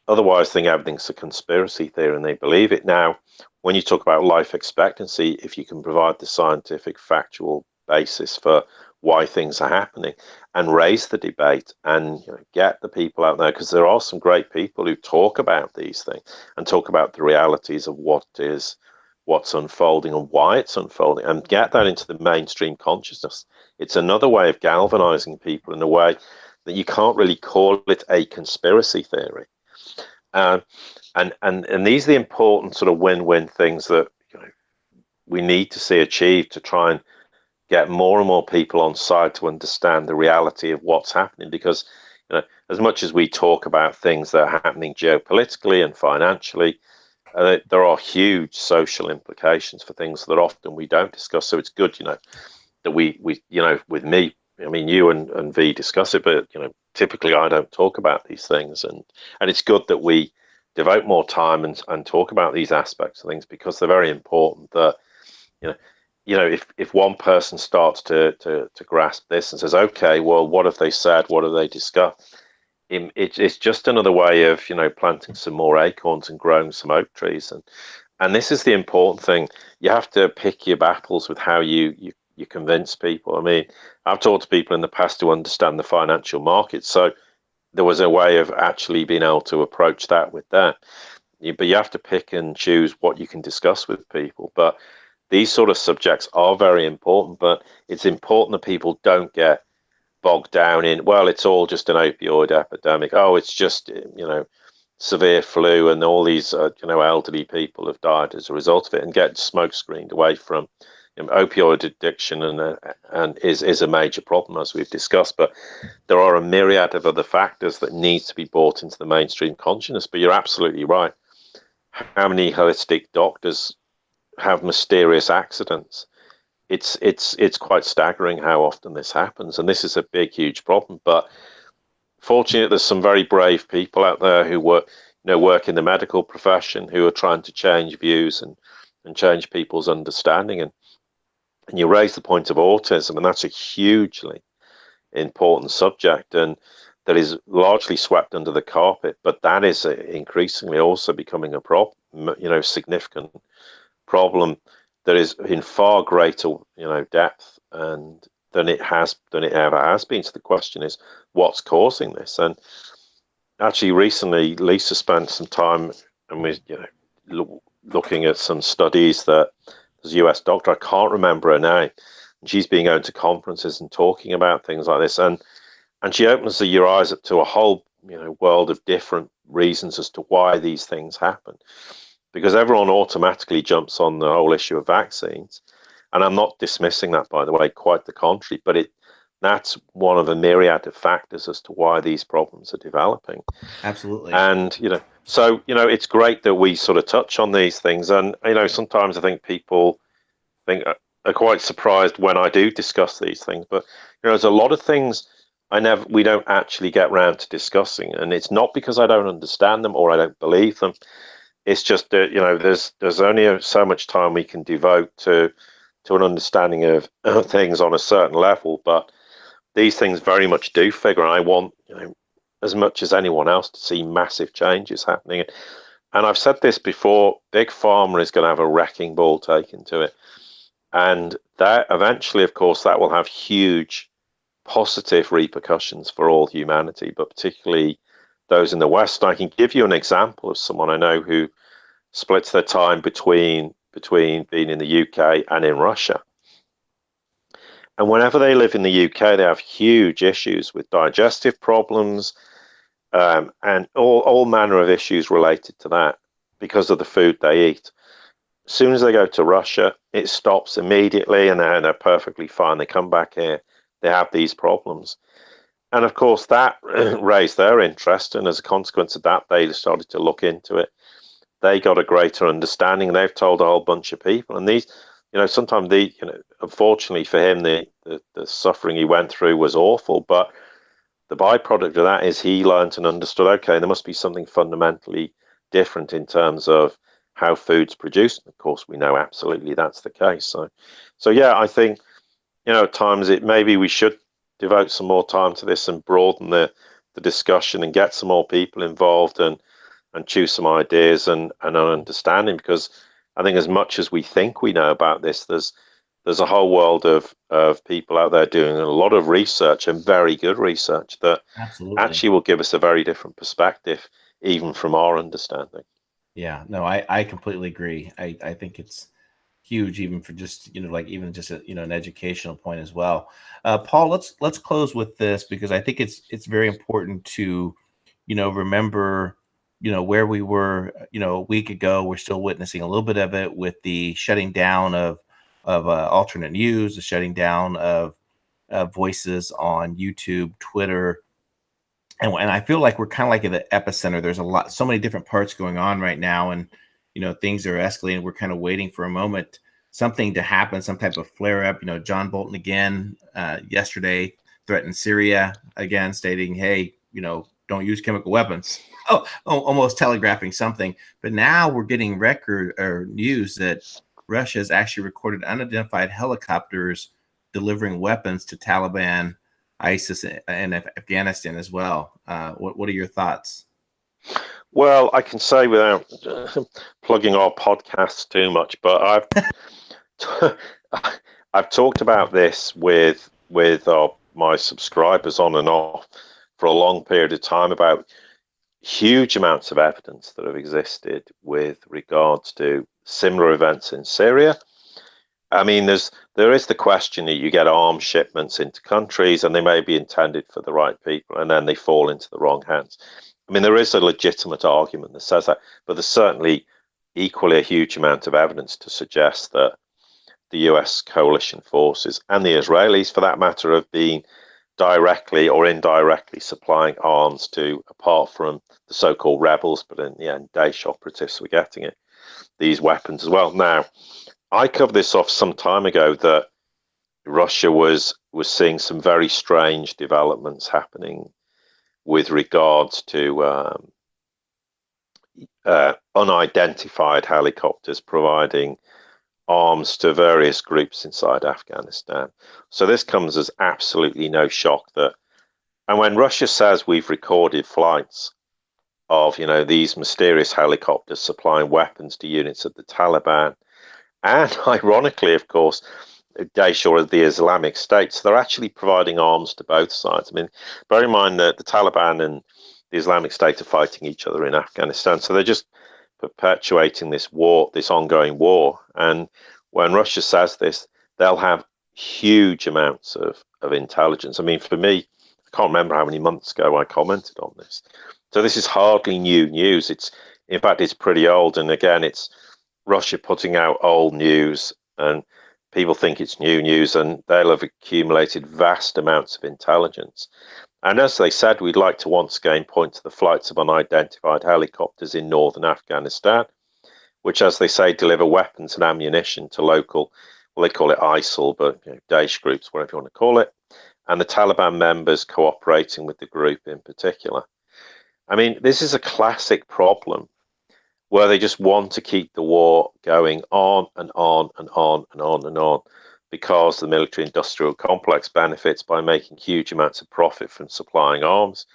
otherwise think everything's a conspiracy theory and they believe it. Now, when you talk about life expectancy, if you can provide the scientific factual basis for why things are happening and raise the debate and get the people out there, because there are some great people who talk about these things and talk about the realities of what is what's unfolding and why it's unfolding, and get that into the mainstream consciousness. It's another way of galvanizing people in a way that you can't really call it a conspiracy theory. Um, and these are the important sort of win-win things that we need to see achieved to try and get more and more people on side to understand the reality of what's happening. Because as much as we talk about things that are happening geopolitically and financially, there are huge social implications for things that often we don't discuss. So it's good, that we with me, I mean, you and V discuss it, but typically I don't talk about these things, and it's good that we devote more time and talk about these aspects of things, because they're very important. That you know, if one person starts to grasp this and says, okay, well, what have they said? What have they discussed? It's just another way of planting some more acorns and growing some oak trees, and this is the important thing. You have to pick your battles with how you convince people. I mean, I've talked to people in the past to understand the financial markets, so there was a way of actually being able to approach that with that. But you have to pick and choose what you can discuss with people. But these sort of subjects are very important, but it's important that people don't get bogged down in, well, it's all just an opioid epidemic. Oh, it's just, severe flu, and all these, elderly people have died as a result of it, and get smoke screened away from opioid addiction, and is a major problem, as we've discussed. But there are a myriad of other factors that need to be brought into the mainstream consciousness. But you're absolutely right. How many holistic doctors have mysterious accidents? It's quite staggering how often this happens, and this is a big, huge problem. But fortunately, there's some very brave people out there who work in the medical profession, who are trying to change views and change people's understanding. And you raise the point of autism, and that's a hugely important subject, and that is largely swept under the carpet. But that is increasingly also becoming a problem, significant problem that is in far greater, depth and than it ever has been. So the question is, what's causing this? And actually, recently, Lisa spent some time and was, looking at some studies that there's a US doctor, I can't remember her name, and she's been going to conferences and talking about things like this, and she opens your eyes up to a whole, world of different reasons as to why these things happen. Because everyone automatically jumps on the whole issue of vaccines. And I'm not dismissing that, by the way, quite the contrary, but that's one of a myriad of factors as to why these problems are developing. Absolutely. And, so, it's great that we sort of touch on these things. And, sometimes I think people are quite surprised when I do discuss these things. But, there's a lot of things we don't actually get round to discussing. And it's not because I don't understand them or I don't believe them. It's just that there's only so much time we can devote to an understanding of things on a certain level, but these things very much do figure. And I want, as much as anyone else, to see massive changes happening. And I've said this before: big pharma is going to have a wrecking ball taken to it, and that eventually, of course, that will have huge positive repercussions for all humanity, but particularly those in the West. I can give you an example of someone I know who splits their time between being in the UK and in Russia. And whenever they live in the UK, they have huge issues with digestive problems, and all manner of issues related to that because of the food they eat. As soon as they go to Russia, it stops immediately, and they're perfectly fine. They come back here, they have these problems. And of course, that raised their interest. And as a consequence of that, they started to look into it. They got a greater understanding. They've told a whole bunch of people. And these, sometimes unfortunately for him, the suffering he went through was awful. But the byproduct of that is he learned and understood, okay, there must be something fundamentally different in terms of how food's produced. And of course, we know absolutely that's the case. So yeah, I think, at times maybe we should devote some more time to this and broaden the discussion and get some more people involved and choose some ideas and an understanding, because I think as much as we think we know about this, there's a whole world of people out there doing a lot of research, and very good research, that Absolutely. actually will give us a very different perspective, even from our understanding. Yeah, no, I completely agree. I think it's huge, even for just, like even just a, an educational point as well. Paul, let's close with this, because I think it's very important to, remember, where we were, a week ago. We're still witnessing a little bit of it with the shutting down of alternate news, the shutting down of voices on YouTube, Twitter, and I feel like we're kind of like at the epicenter. There's so many different parts going on right now, and things are escalating. We're kind of waiting for a moment, something to happen, some type of flare up. John Bolton again yesterday threatened Syria again, stating, "Hey, don't use chemical weapons." Almost telegraphing something. But now we're getting record or news that Russia has actually recorded unidentified helicopters delivering weapons to Taliban, ISIS, and Afghanistan as well. What are your thoughts? Well, I can say without plugging our podcast too much, but I've talked about this with my subscribers on and off for a long period of time about huge amounts of evidence that have existed with regards to similar events in Syria. I mean, there is the question that you get arms shipments into countries and they may be intended for the right people and then they fall into the wrong hands. I mean, there is a legitimate argument that says that, but there's certainly equally a huge amount of evidence to suggest that the US coalition forces and the Israelis, for that matter, have been directly or indirectly supplying arms to, apart from the so-called rebels, but in the end, Daesh operatives were getting it, these weapons as well. Now, I covered this off some time ago that Russia was seeing some very strange developments happening with regards to unidentified helicopters providing arms to various groups inside Afghanistan. So this comes as absolutely no shock that, and when Russia says we've recorded flights of, these mysterious helicopters supplying weapons to units of the Taliban, and ironically, of course, Daesh or the Islamic State, so they're actually providing arms to both sides. I mean, bear in mind that the Taliban and the Islamic State are fighting each other in Afghanistan, so they're just perpetuating this war, this ongoing war. And when Russia says this, they'll have huge amounts of intelligence. I mean, for me, I can't remember how many months ago I commented on this. So this is hardly new news. In fact, it's pretty old. And again, it's Russia putting out old news, and people think it's new news, and they'll have accumulated vast amounts of intelligence. And as they said, we'd like to once again point to the flights of unidentified helicopters in northern Afghanistan, which, as they say, deliver weapons and ammunition to local, well, they call it ISIL, but Daesh groups, whatever you want to call it, and the Taliban members cooperating with the group in particular. I mean, this is a classic problem where they just want to keep the war going on and on and on and on and on, because the military industrial complex benefits by making huge amounts of profit from supplying arms.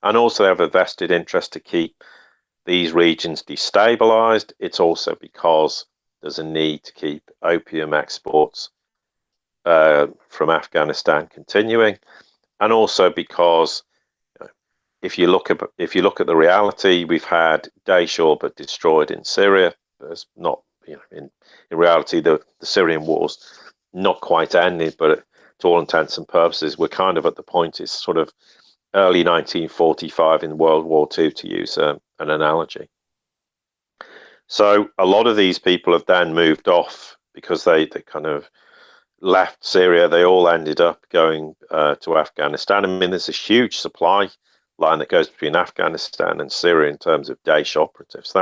And also they have a vested interest to keep these regions destabilized. It's also because there's a need to keep opium exports from Afghanistan continuing. And also because if you look at the reality, we've had Daesh all but destroyed in Syria. There's not, in reality, the Syrian war's not quite ended, but to all intents and purposes, we're kind of at the point, it's sort of early 1945 in World War II, to use an analogy. So a lot of these people have then moved off because they kind of left Syria. They all ended up going to Afghanistan. I mean, there's a huge supply line that goes between Afghanistan and Syria in terms of Daesh operatives.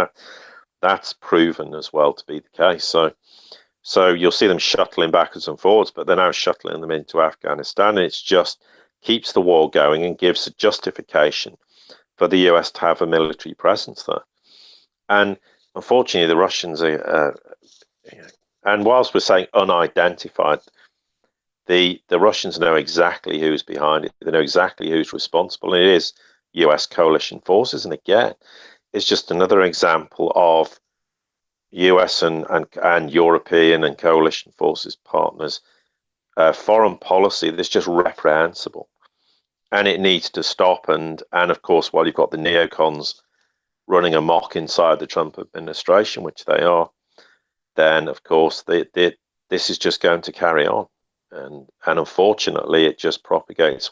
That's proven as well to be the case. So you'll see them shuttling backwards and forwards, but they're now shuttling them into Afghanistan. And it's just keeps the war going and gives a justification for the US to have a military presence there. And unfortunately, the Russians are, and whilst we're saying unidentified, the Russians know exactly who's behind it. They know exactly who's responsible. And it is US coalition forces. And again, it's just another example of US and European and coalition forces partners foreign policy that's just reprehensible, and it needs to stop. And of course, while you've got the neocons running amok inside the Trump administration, which they are, then of course this is just going to carry on, and unfortunately it just propagates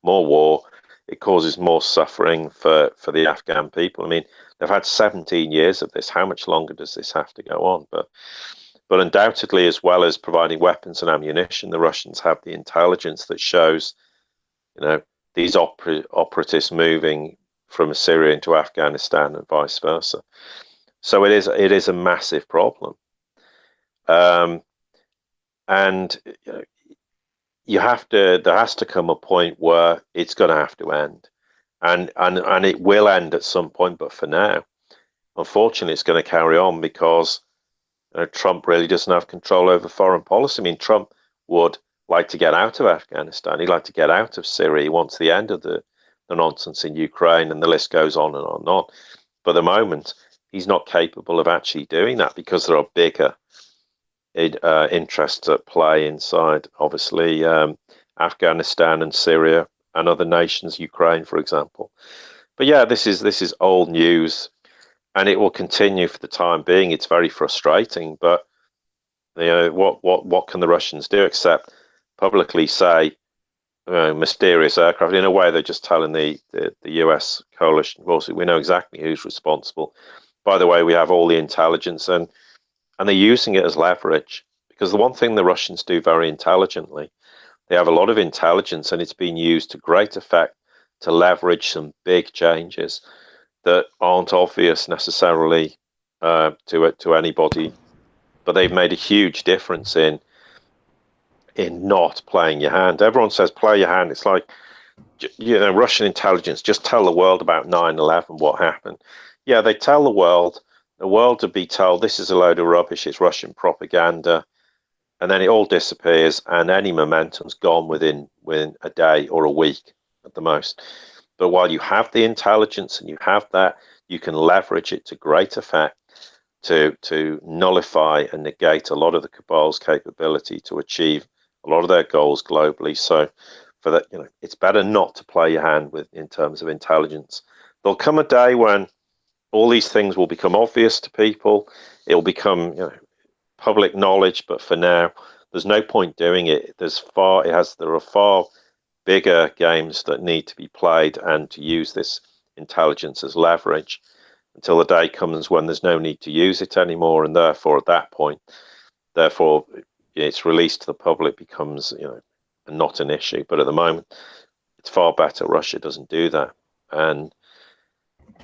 more war. It causes more suffering for the Afghan people. I mean, they've had 17 years of this. How much longer does this have to go on? But undoubtedly, as well as providing weapons and ammunition, the Russians have the intelligence that shows, these operatives moving from Syria into Afghanistan and vice versa. So it is a massive problem, and there has to come a point where it's going to have to end, and it will end at some point. But for now, unfortunately, it's going to carry on because Trump really doesn't have control over foreign policy. I mean, Trump would like to get out of Afghanistan. He'd like to get out of Syria. He wants the end of the nonsense in Ukraine, and the list goes on and on and on. But at the moment, he's not capable of actually doing that because there are bigger interests at play inside, obviously, Afghanistan and Syria and other nations, Ukraine, for example. But yeah, this is old news, and it will continue for the time being. It's very frustrating, but what can the Russians do except publicly say mysterious aircraft? In a way, they're just telling the US coalition forces, we know exactly who's responsible. By the way, we have all the intelligence, and they're using it as leverage, because the one thing the Russians do very intelligently, they have a lot of intelligence, and it's been used to great effect to leverage some big changes that aren't obvious necessarily to anybody, but they've made a huge difference in not playing your hand. Everyone says play your hand. It's like, Russian intelligence, just tell the world about 9/11, what happened. Yeah, they tell the world would be told this is a load of rubbish, it's Russian propaganda, and then it all disappears, and any momentum's gone within a day or a week at the most. But while you have the intelligence and you have that, you can leverage it to great effect to nullify and negate a lot of the cabal's capability to achieve a lot of their goals globally. So for that, it's better not to play your hand in terms of intelligence. There'll come a day when all these things will become obvious to people. It will become public knowledge, but for now, there's no point doing it. There are far bigger games that need to be played, and to use this intelligence as leverage until the day comes when there's no need to use it anymore, and therefore at that point, it's released to the public becomes not an issue. But at the moment, it's far better Russia doesn't do that. And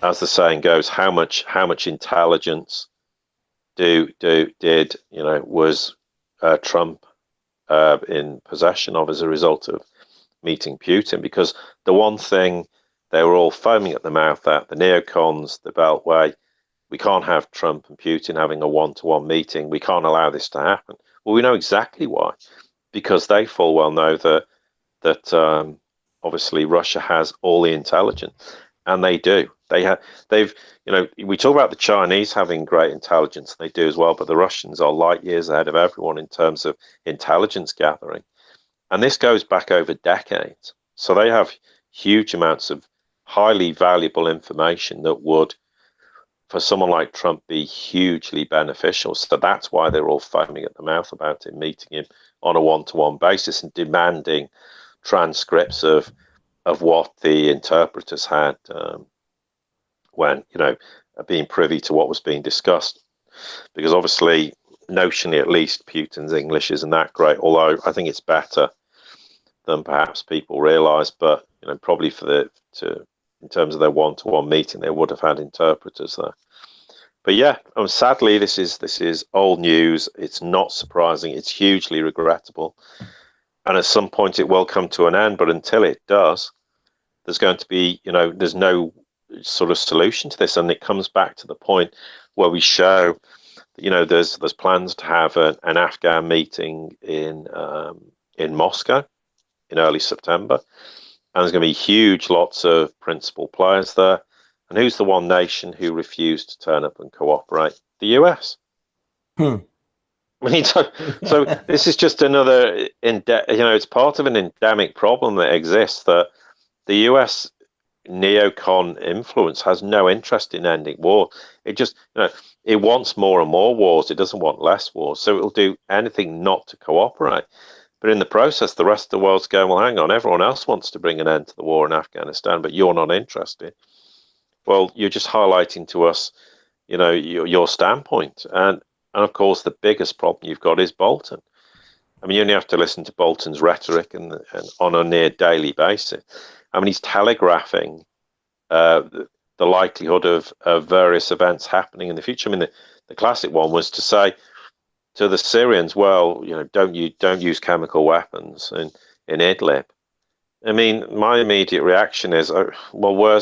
as the saying goes, how much intelligence was Trump in possession of as a result of meeting Putin? Because the one thing they were all foaming at the mouth at, the neocons, the Beltway, we can't have Trump and Putin having a one-to-one meeting. We can't allow this to happen. Well, we know exactly why, because they full well know that obviously Russia has all the intelligence, and they do. We talk about the Chinese having great intelligence, they do as well, but the Russians are light years ahead of everyone in terms of intelligence gathering. And this goes back over decades. So they have huge amounts of highly valuable information that would, for someone like Trump, be hugely beneficial. So that's why they're all foaming at the mouth about him, meeting him on a one-to-one basis and demanding transcripts of what the interpreters had when, being privy to what was being discussed. Because obviously, notionally at least, Putin's English isn't that great, although I think it's better than perhaps people realise. But probably in terms of their one-to-one meeting, they would have had interpreters there. But yeah, sadly, this is old news. It's not surprising. It's hugely regrettable, and at some point it will come to an end. But until it does, there's going to be, there's no sort of solution to this, and it comes back to the point where we show, there's plans to have an Afghan meeting in Moscow in early September, and there's going to be lots of principal players there. And who's the one nation who refused to turn up and cooperate? The US. I mean, so this is just another, it's part of an endemic problem that exists, that the US neocon influence has no interest in ending war. It just, it wants more and more wars. It doesn't want less wars. So it'll do anything not to cooperate. But in the process, the rest of the world's going, well, hang on, everyone else wants to bring an end to the war in Afghanistan, but you're not interested. Well, you're just highlighting to us, your standpoint. And of course, the biggest problem you've got is Bolton. I mean, you only have to listen to Bolton's rhetoric and on a near daily basis. I mean, he's telegraphing the likelihood of various events happening in the future. I mean, the classic one was to say to the Syrians, well, don't use chemical weapons in Idlib. I mean, my immediate reaction is, well,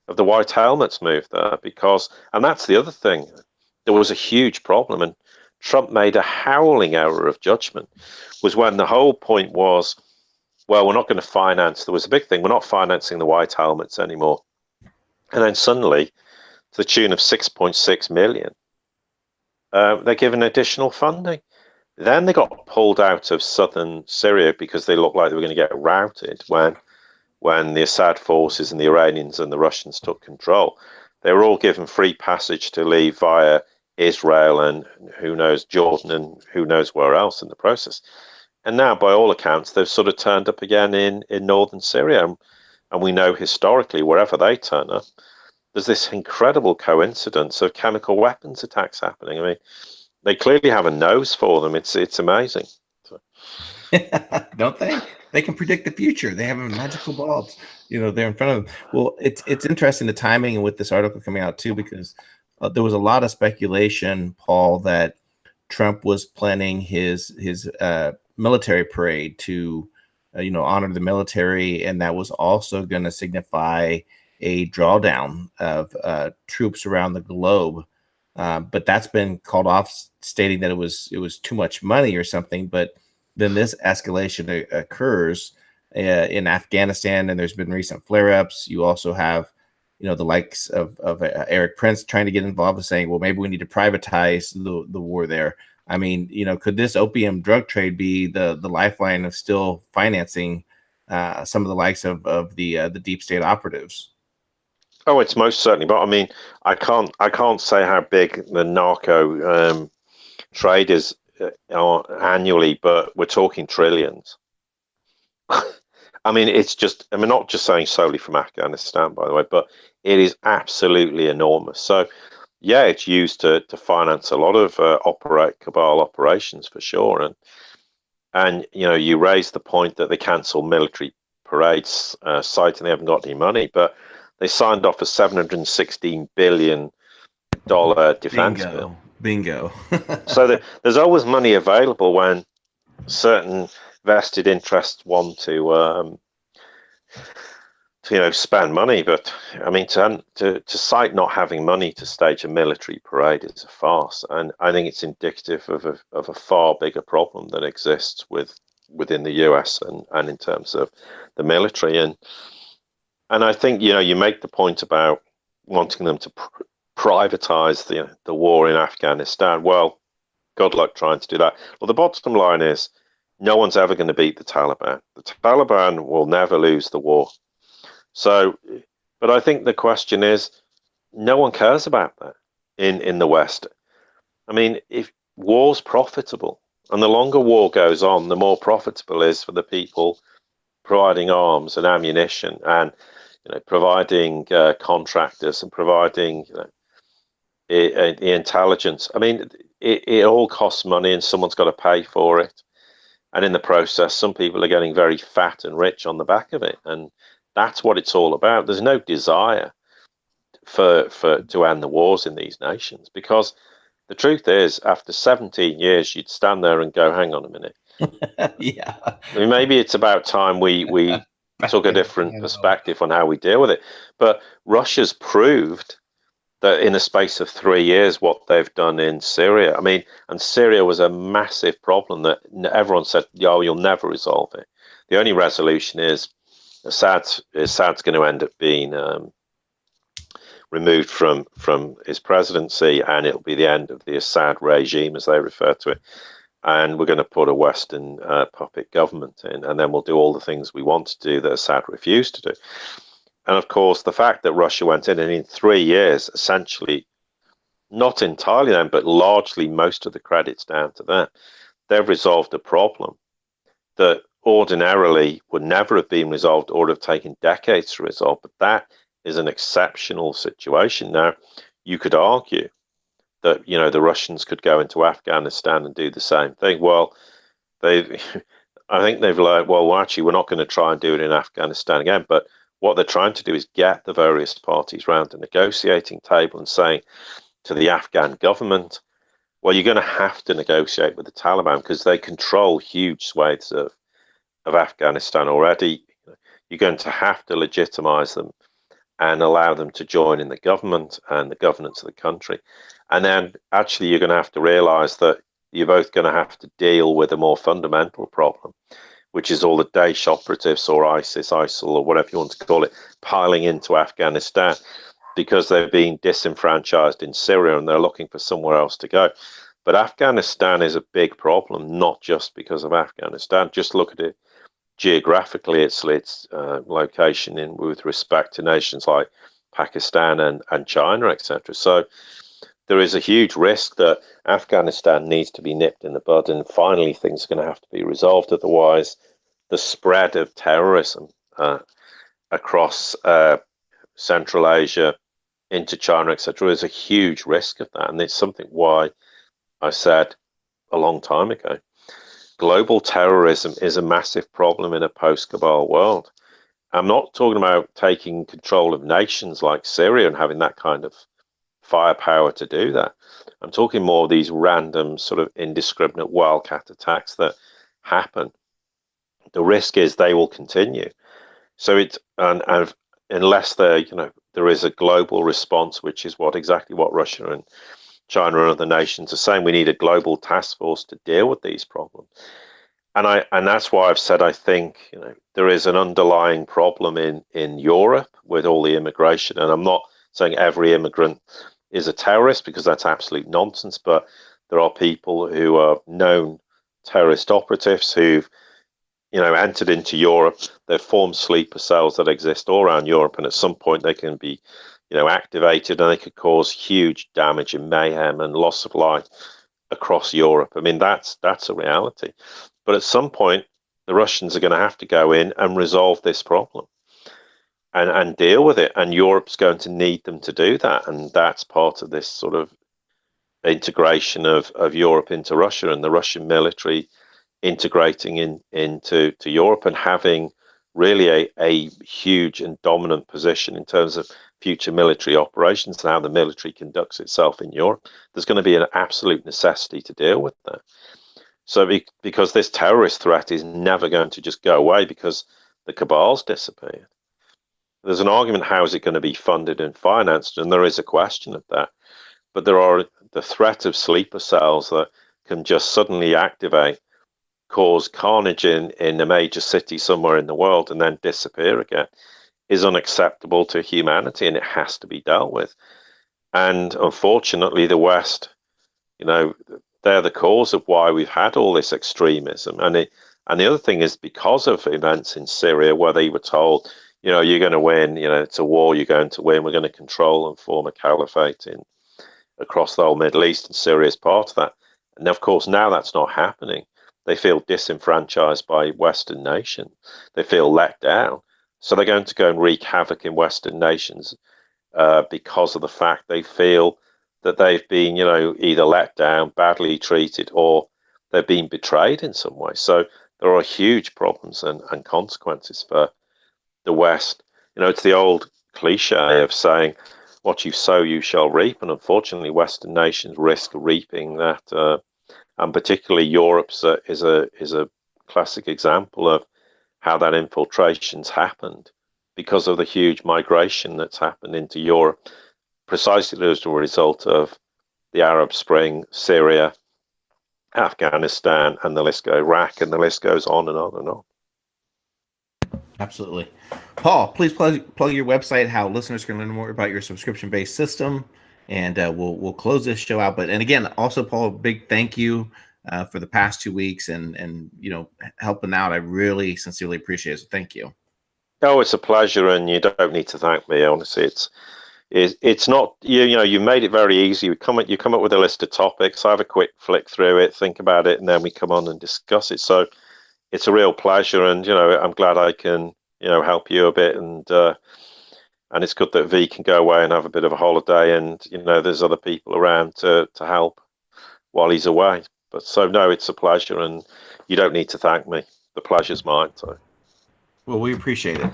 have the white helmets moved there? And that's the other thing. There was a huge problem, and Trump made a howling error of judgment, was when the whole point was, well, we're not going to finance, there was a big thing, we're not financing the white helmets anymore. And then suddenly, to the tune of 6.6 million, they're given additional funding. Then they got pulled out of southern Syria because they looked like they were going to get routed when the Assad forces and the Iranians and the Russians took control. They were all given free passage to leave via Israel and who knows, Jordan and who knows where else in the process. And now, by all accounts, they've sort of turned up again in northern Syria. And we know historically, wherever they turn up, there's this incredible coincidence of chemical weapons attacks happening. I mean, they clearly have a nose for them. It's amazing. Don't they? They can predict the future. They have magical bulbs, they're in front of them. Well, it's interesting, the timing and with this article coming out too, because there was a lot of speculation, Paul, that Trump was planning his military parade to honor the military, and that was also going to signify a drawdown of troops around the globe. But that's been called off, stating that it was too much money or something. But then this escalation occurs in Afghanistan, and there's been recent flare-ups. You also have, the likes of Eric Prince trying to get involved and saying, well, maybe we need to privatize the war there. I mean, could this opium drug trade be the lifeline of still financing some of the likes of the deep state operatives? Oh, it's most certainly. But I mean, I can't say how big the narco trade is annually, but we're talking trillions. I mean, not just saying solely from Afghanistan, by the way, but it is absolutely enormous. So, yeah, it's used to finance a lot of cabal operations for sure. And you raise the point that they cancel military parades, citing they haven't got any money, but they signed off a $716 billion defense bill. Bingo. So there's always money available when certain vested interests want to spend money. But I mean, to cite not having money to stage a military parade is a farce, and I think it's indicative of a far bigger problem that exists within the US and in terms of the military. And I think you make the point about wanting them to privatize the war in Afghanistan. Well, good luck trying to do that. Well, the bottom line is no one's ever going to beat the Taliban. The Taliban will never lose the war. So, but I think the question is, no one cares about that in the West. I mean, if war's profitable, and the longer war goes on, the more profitable it is for the people providing arms and ammunition and providing contractors and providing the intelligence. I mean, it all costs money, and someone's got to pay for it. And in the process, some people are getting very fat and rich on the back of it, and that's what it's all about. There's no desire to end the wars in these nations, because the truth is, after 17 years, you'd stand there and go, "Hang on a minute." Yeah. I mean, maybe it's about time we took a different perspective on how we deal with it. But Russia's proved that in the space of 3 years, what they've done in Syria. I mean, and Syria was a massive problem that everyone said, "Yo, you'll never resolve it." The only resolution is Assad's going to end up being removed from his presidency, and it'll be the end of the Assad regime, as they refer to it. And we're going to put a Western puppet government in, and then we'll do all the things we want to do that Assad refused to do. And of course, the fact that Russia went in and in 3 years, essentially, not entirely then, but largely most of the credit's down to that, they've resolved a problem that ordinarily would never have been resolved or would have taken decades to resolve. But that is an exceptional situation. Now, you could argue that, the Russians could go into Afghanistan and do the same thing. Well, they I think they've like, well, actually, we're not going to try and do it in Afghanistan again. But what they're trying to do is get the various parties round the negotiating table and saying to the Afghan government, well, you're going to have to negotiate with the Taliban because they control huge swathes of Afghanistan already. You're going to have to legitimize them and allow them to join in the government and the governance of the country. And then actually, you're going to have to realize that you're both going to have to deal with a more fundamental problem, which is all the Daesh operatives or ISIS, ISIL, or whatever you want to call it, piling into Afghanistan because they're being disenfranchised in Syria and they're looking for somewhere else to go. But Afghanistan is a big problem, not just because of Afghanistan. Just look at it geographically, its location with respect to nations like Pakistan and China, etc. So there is a huge risk that Afghanistan needs to be nipped in the bud, and finally things are going to have to be resolved. Otherwise, the spread of terrorism across Central Asia into China, etc., is a huge risk of that, and it's something why I said a long time ago, global terrorism is a massive problem in a post-Cabal world. I'm not talking about taking control of nations like Syria and having that kind of firepower to do that. I'm talking more of these random sort of indiscriminate wildcat attacks that happen. The risk is they will continue. So and unless there is a global response, which is exactly what Russia and China and other nations are saying, we need a global task force to deal with these problems. And that's why I've said I think there is an underlying problem in Europe with all the immigration. And I'm not saying every immigrant is a terrorist because that's absolute nonsense, but there are people who are known terrorist operatives who've entered into Europe. They've formed sleeper cells that exist all around Europe, and at some point they can be activated, and they could cause huge damage and mayhem and loss of life across Europe. I mean, that's a reality. But at some point, the Russians are going to have to go in and resolve this problem and deal with it. And Europe's going to need them to do that. And that's part of this sort of integration of Europe into Russia and the Russian military integrating into Europe and having really a huge and dominant position in terms of future military operations and how the military conducts itself in Europe. There's going to be an absolute necessity to deal with that. So because this terrorist threat is never going to just go away because the cabal's disappeared. There's an argument, how is it going to be funded and financed? And there is a question of that. But there are the threat of sleeper cells that can just suddenly activate, cause carnage in a major city somewhere in the world and then disappear again is unacceptable to humanity, and it has to be dealt with. And unfortunately, the West, they're the cause of why we've had all this extremism. And the other thing is because of events in Syria where they were told, you're going to win, it's a war, you're going to win, we're going to control and form a caliphate across the whole Middle East, and Syria is part of that. And of course, now that's not happening. They feel disenfranchised by Western nations. They feel let down. So they're going to go and wreak havoc in Western nations because of the fact they feel that they've been, either let down, badly treated, or they've been betrayed in some way. So there are huge problems and consequences for the West. It's the old cliche of saying, what you sow, you shall reap. And unfortunately, Western nations risk reaping that. And particularly Europe is a classic example of how that infiltration's happened because of the huge migration that's happened into Europe, precisely as a result of the Arab Spring, Syria, Afghanistan, and the list goes, Iraq, and the list goes on and on and on. Absolutely. Paul, please plug your website, how listeners can learn more about your subscription-based system, and we'll close this show out. But again, also, Paul, big thank you for the past 2 weeks and helping out. I really sincerely appreciate it. So thank you. Oh, it's a pleasure, and you don't need to thank me. Honestly, it's not you know you made it very easy. You come up with a list of topics. I have a quick flick through it, think about it, and then we come on and discuss it. So it's a real pleasure, and I'm glad I can help you a bit, and it's good that V can go away and have a bit of a holiday, and there's other people around to help while he's away. But so no, it's a pleasure, and you don't need to thank me. The pleasure's mine. So Well, we appreciate it.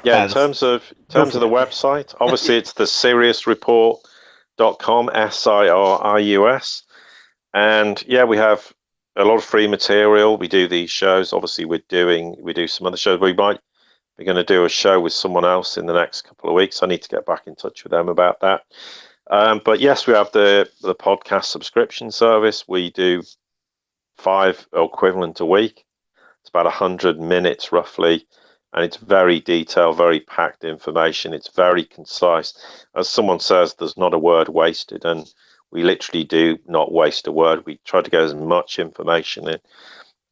yeah, in This, terms of go the for it. website, obviously it's the SiriusReport.com, SIRIUS. And yeah, we have a lot of free material. We do these shows. Obviously, we do some other shows. We're going to do a show with someone else in the next couple of weeks. I need to get back in touch with them about that. But yes, we have the podcast subscription service. We do 5 equivalent a week. It's about 100 minutes roughly, and it's very detailed, very packed information. It's very concise. As someone says, there's not a word wasted, and we literally do not waste a word. We try to get as much information in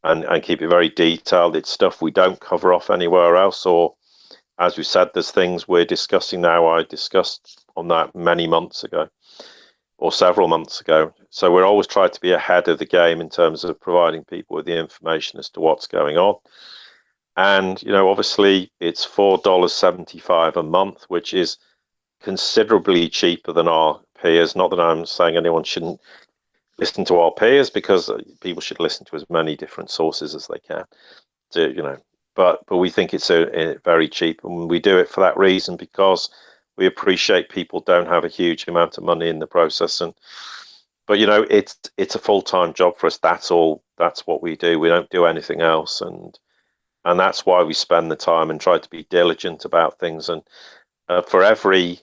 and keep it very detailed. It's stuff we don't cover off anywhere else, or as we said, there's things we're discussing now I discussed on that many months ago or several months ago. So we're always trying to be ahead of the game in terms of providing people with the information as to what's going on. And, obviously it's $4.75 a month, which is considerably cheaper than our peers. Not that I'm saying anyone shouldn't listen to our peers, because people should listen to as many different sources as they can. But we think it's a very cheap, and we do it for that reason, because we appreciate people don't have a huge amount of money in the process, but it's a full-time job for us. That's all. That's what we do. We don't do anything else, and that's why we spend the time and try to be diligent about things. And for every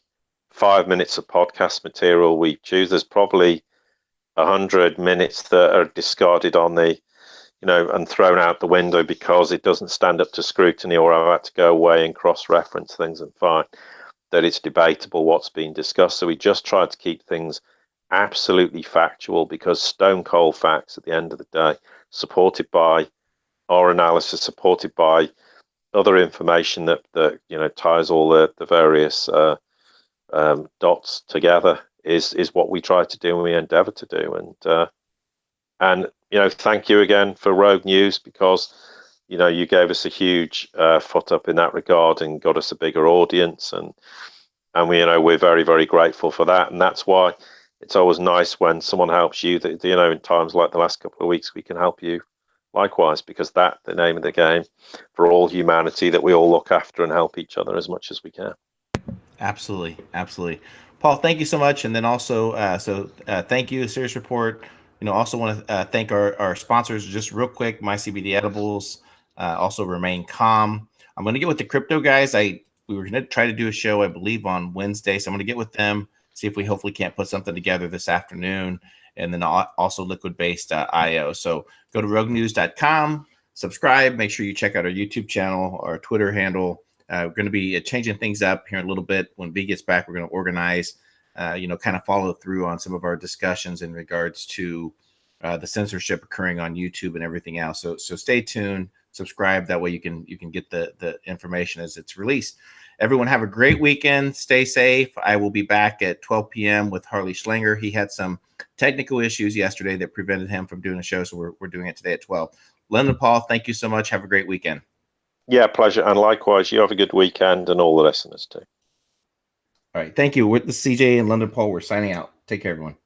5 minutes of podcast material we choose, there's probably 100 minutes that are discarded on the and thrown out the window because it doesn't stand up to scrutiny, or I've had to go away and cross-reference things and find that it's debatable what's being discussed. So we just try to keep things absolutely factual, because stone cold facts at the end of the day, supported by our analysis, supported by other information that ties all the various dots together, is what we try to do and we endeavor to do. And thank you again for Rogue News, because you gave us a huge foot up in that regard and got us a bigger audience, and we're very, very grateful for that. And that's why it's always nice when someone helps you, that in times like the last couple of weeks, we can help you likewise, because that's the name of the game for all humanity, that we all look after and help each other as much as we can. Absolutely, absolutely. Paul, thank you so much. And then also, thank you, Serious Report. Also want to thank our sponsors just real quick. My CBD Edibles, also Remain Calm. I'm going to get with the crypto guys. We were going to try to do a show, I believe, on Wednesday. So I'm going to get with them, see if we hopefully can't put something together this afternoon. And then also liquidbase.io. So go to roguenews.com, subscribe, make sure you check out our YouTube channel, our Twitter handle. We're going to be changing things up here in a little bit. When V gets back, we're going to organize, kind of follow through on some of our discussions in regards to the censorship occurring on YouTube and everything else. So stay tuned, subscribe. That way you can get the information as it's released. Everyone have a great weekend. Stay safe. I will be back at 12 p.m. with Harley Schlinger. He had some technical issues yesterday that prevented him from doing a show, so we're doing it today at 12. London Paul, thank you so much. Have a great weekend. Yeah, pleasure. And likewise, you have a good weekend, and all the listeners too. All right. Thank you. With the CJ and London Paul, we're signing out. Take care, everyone.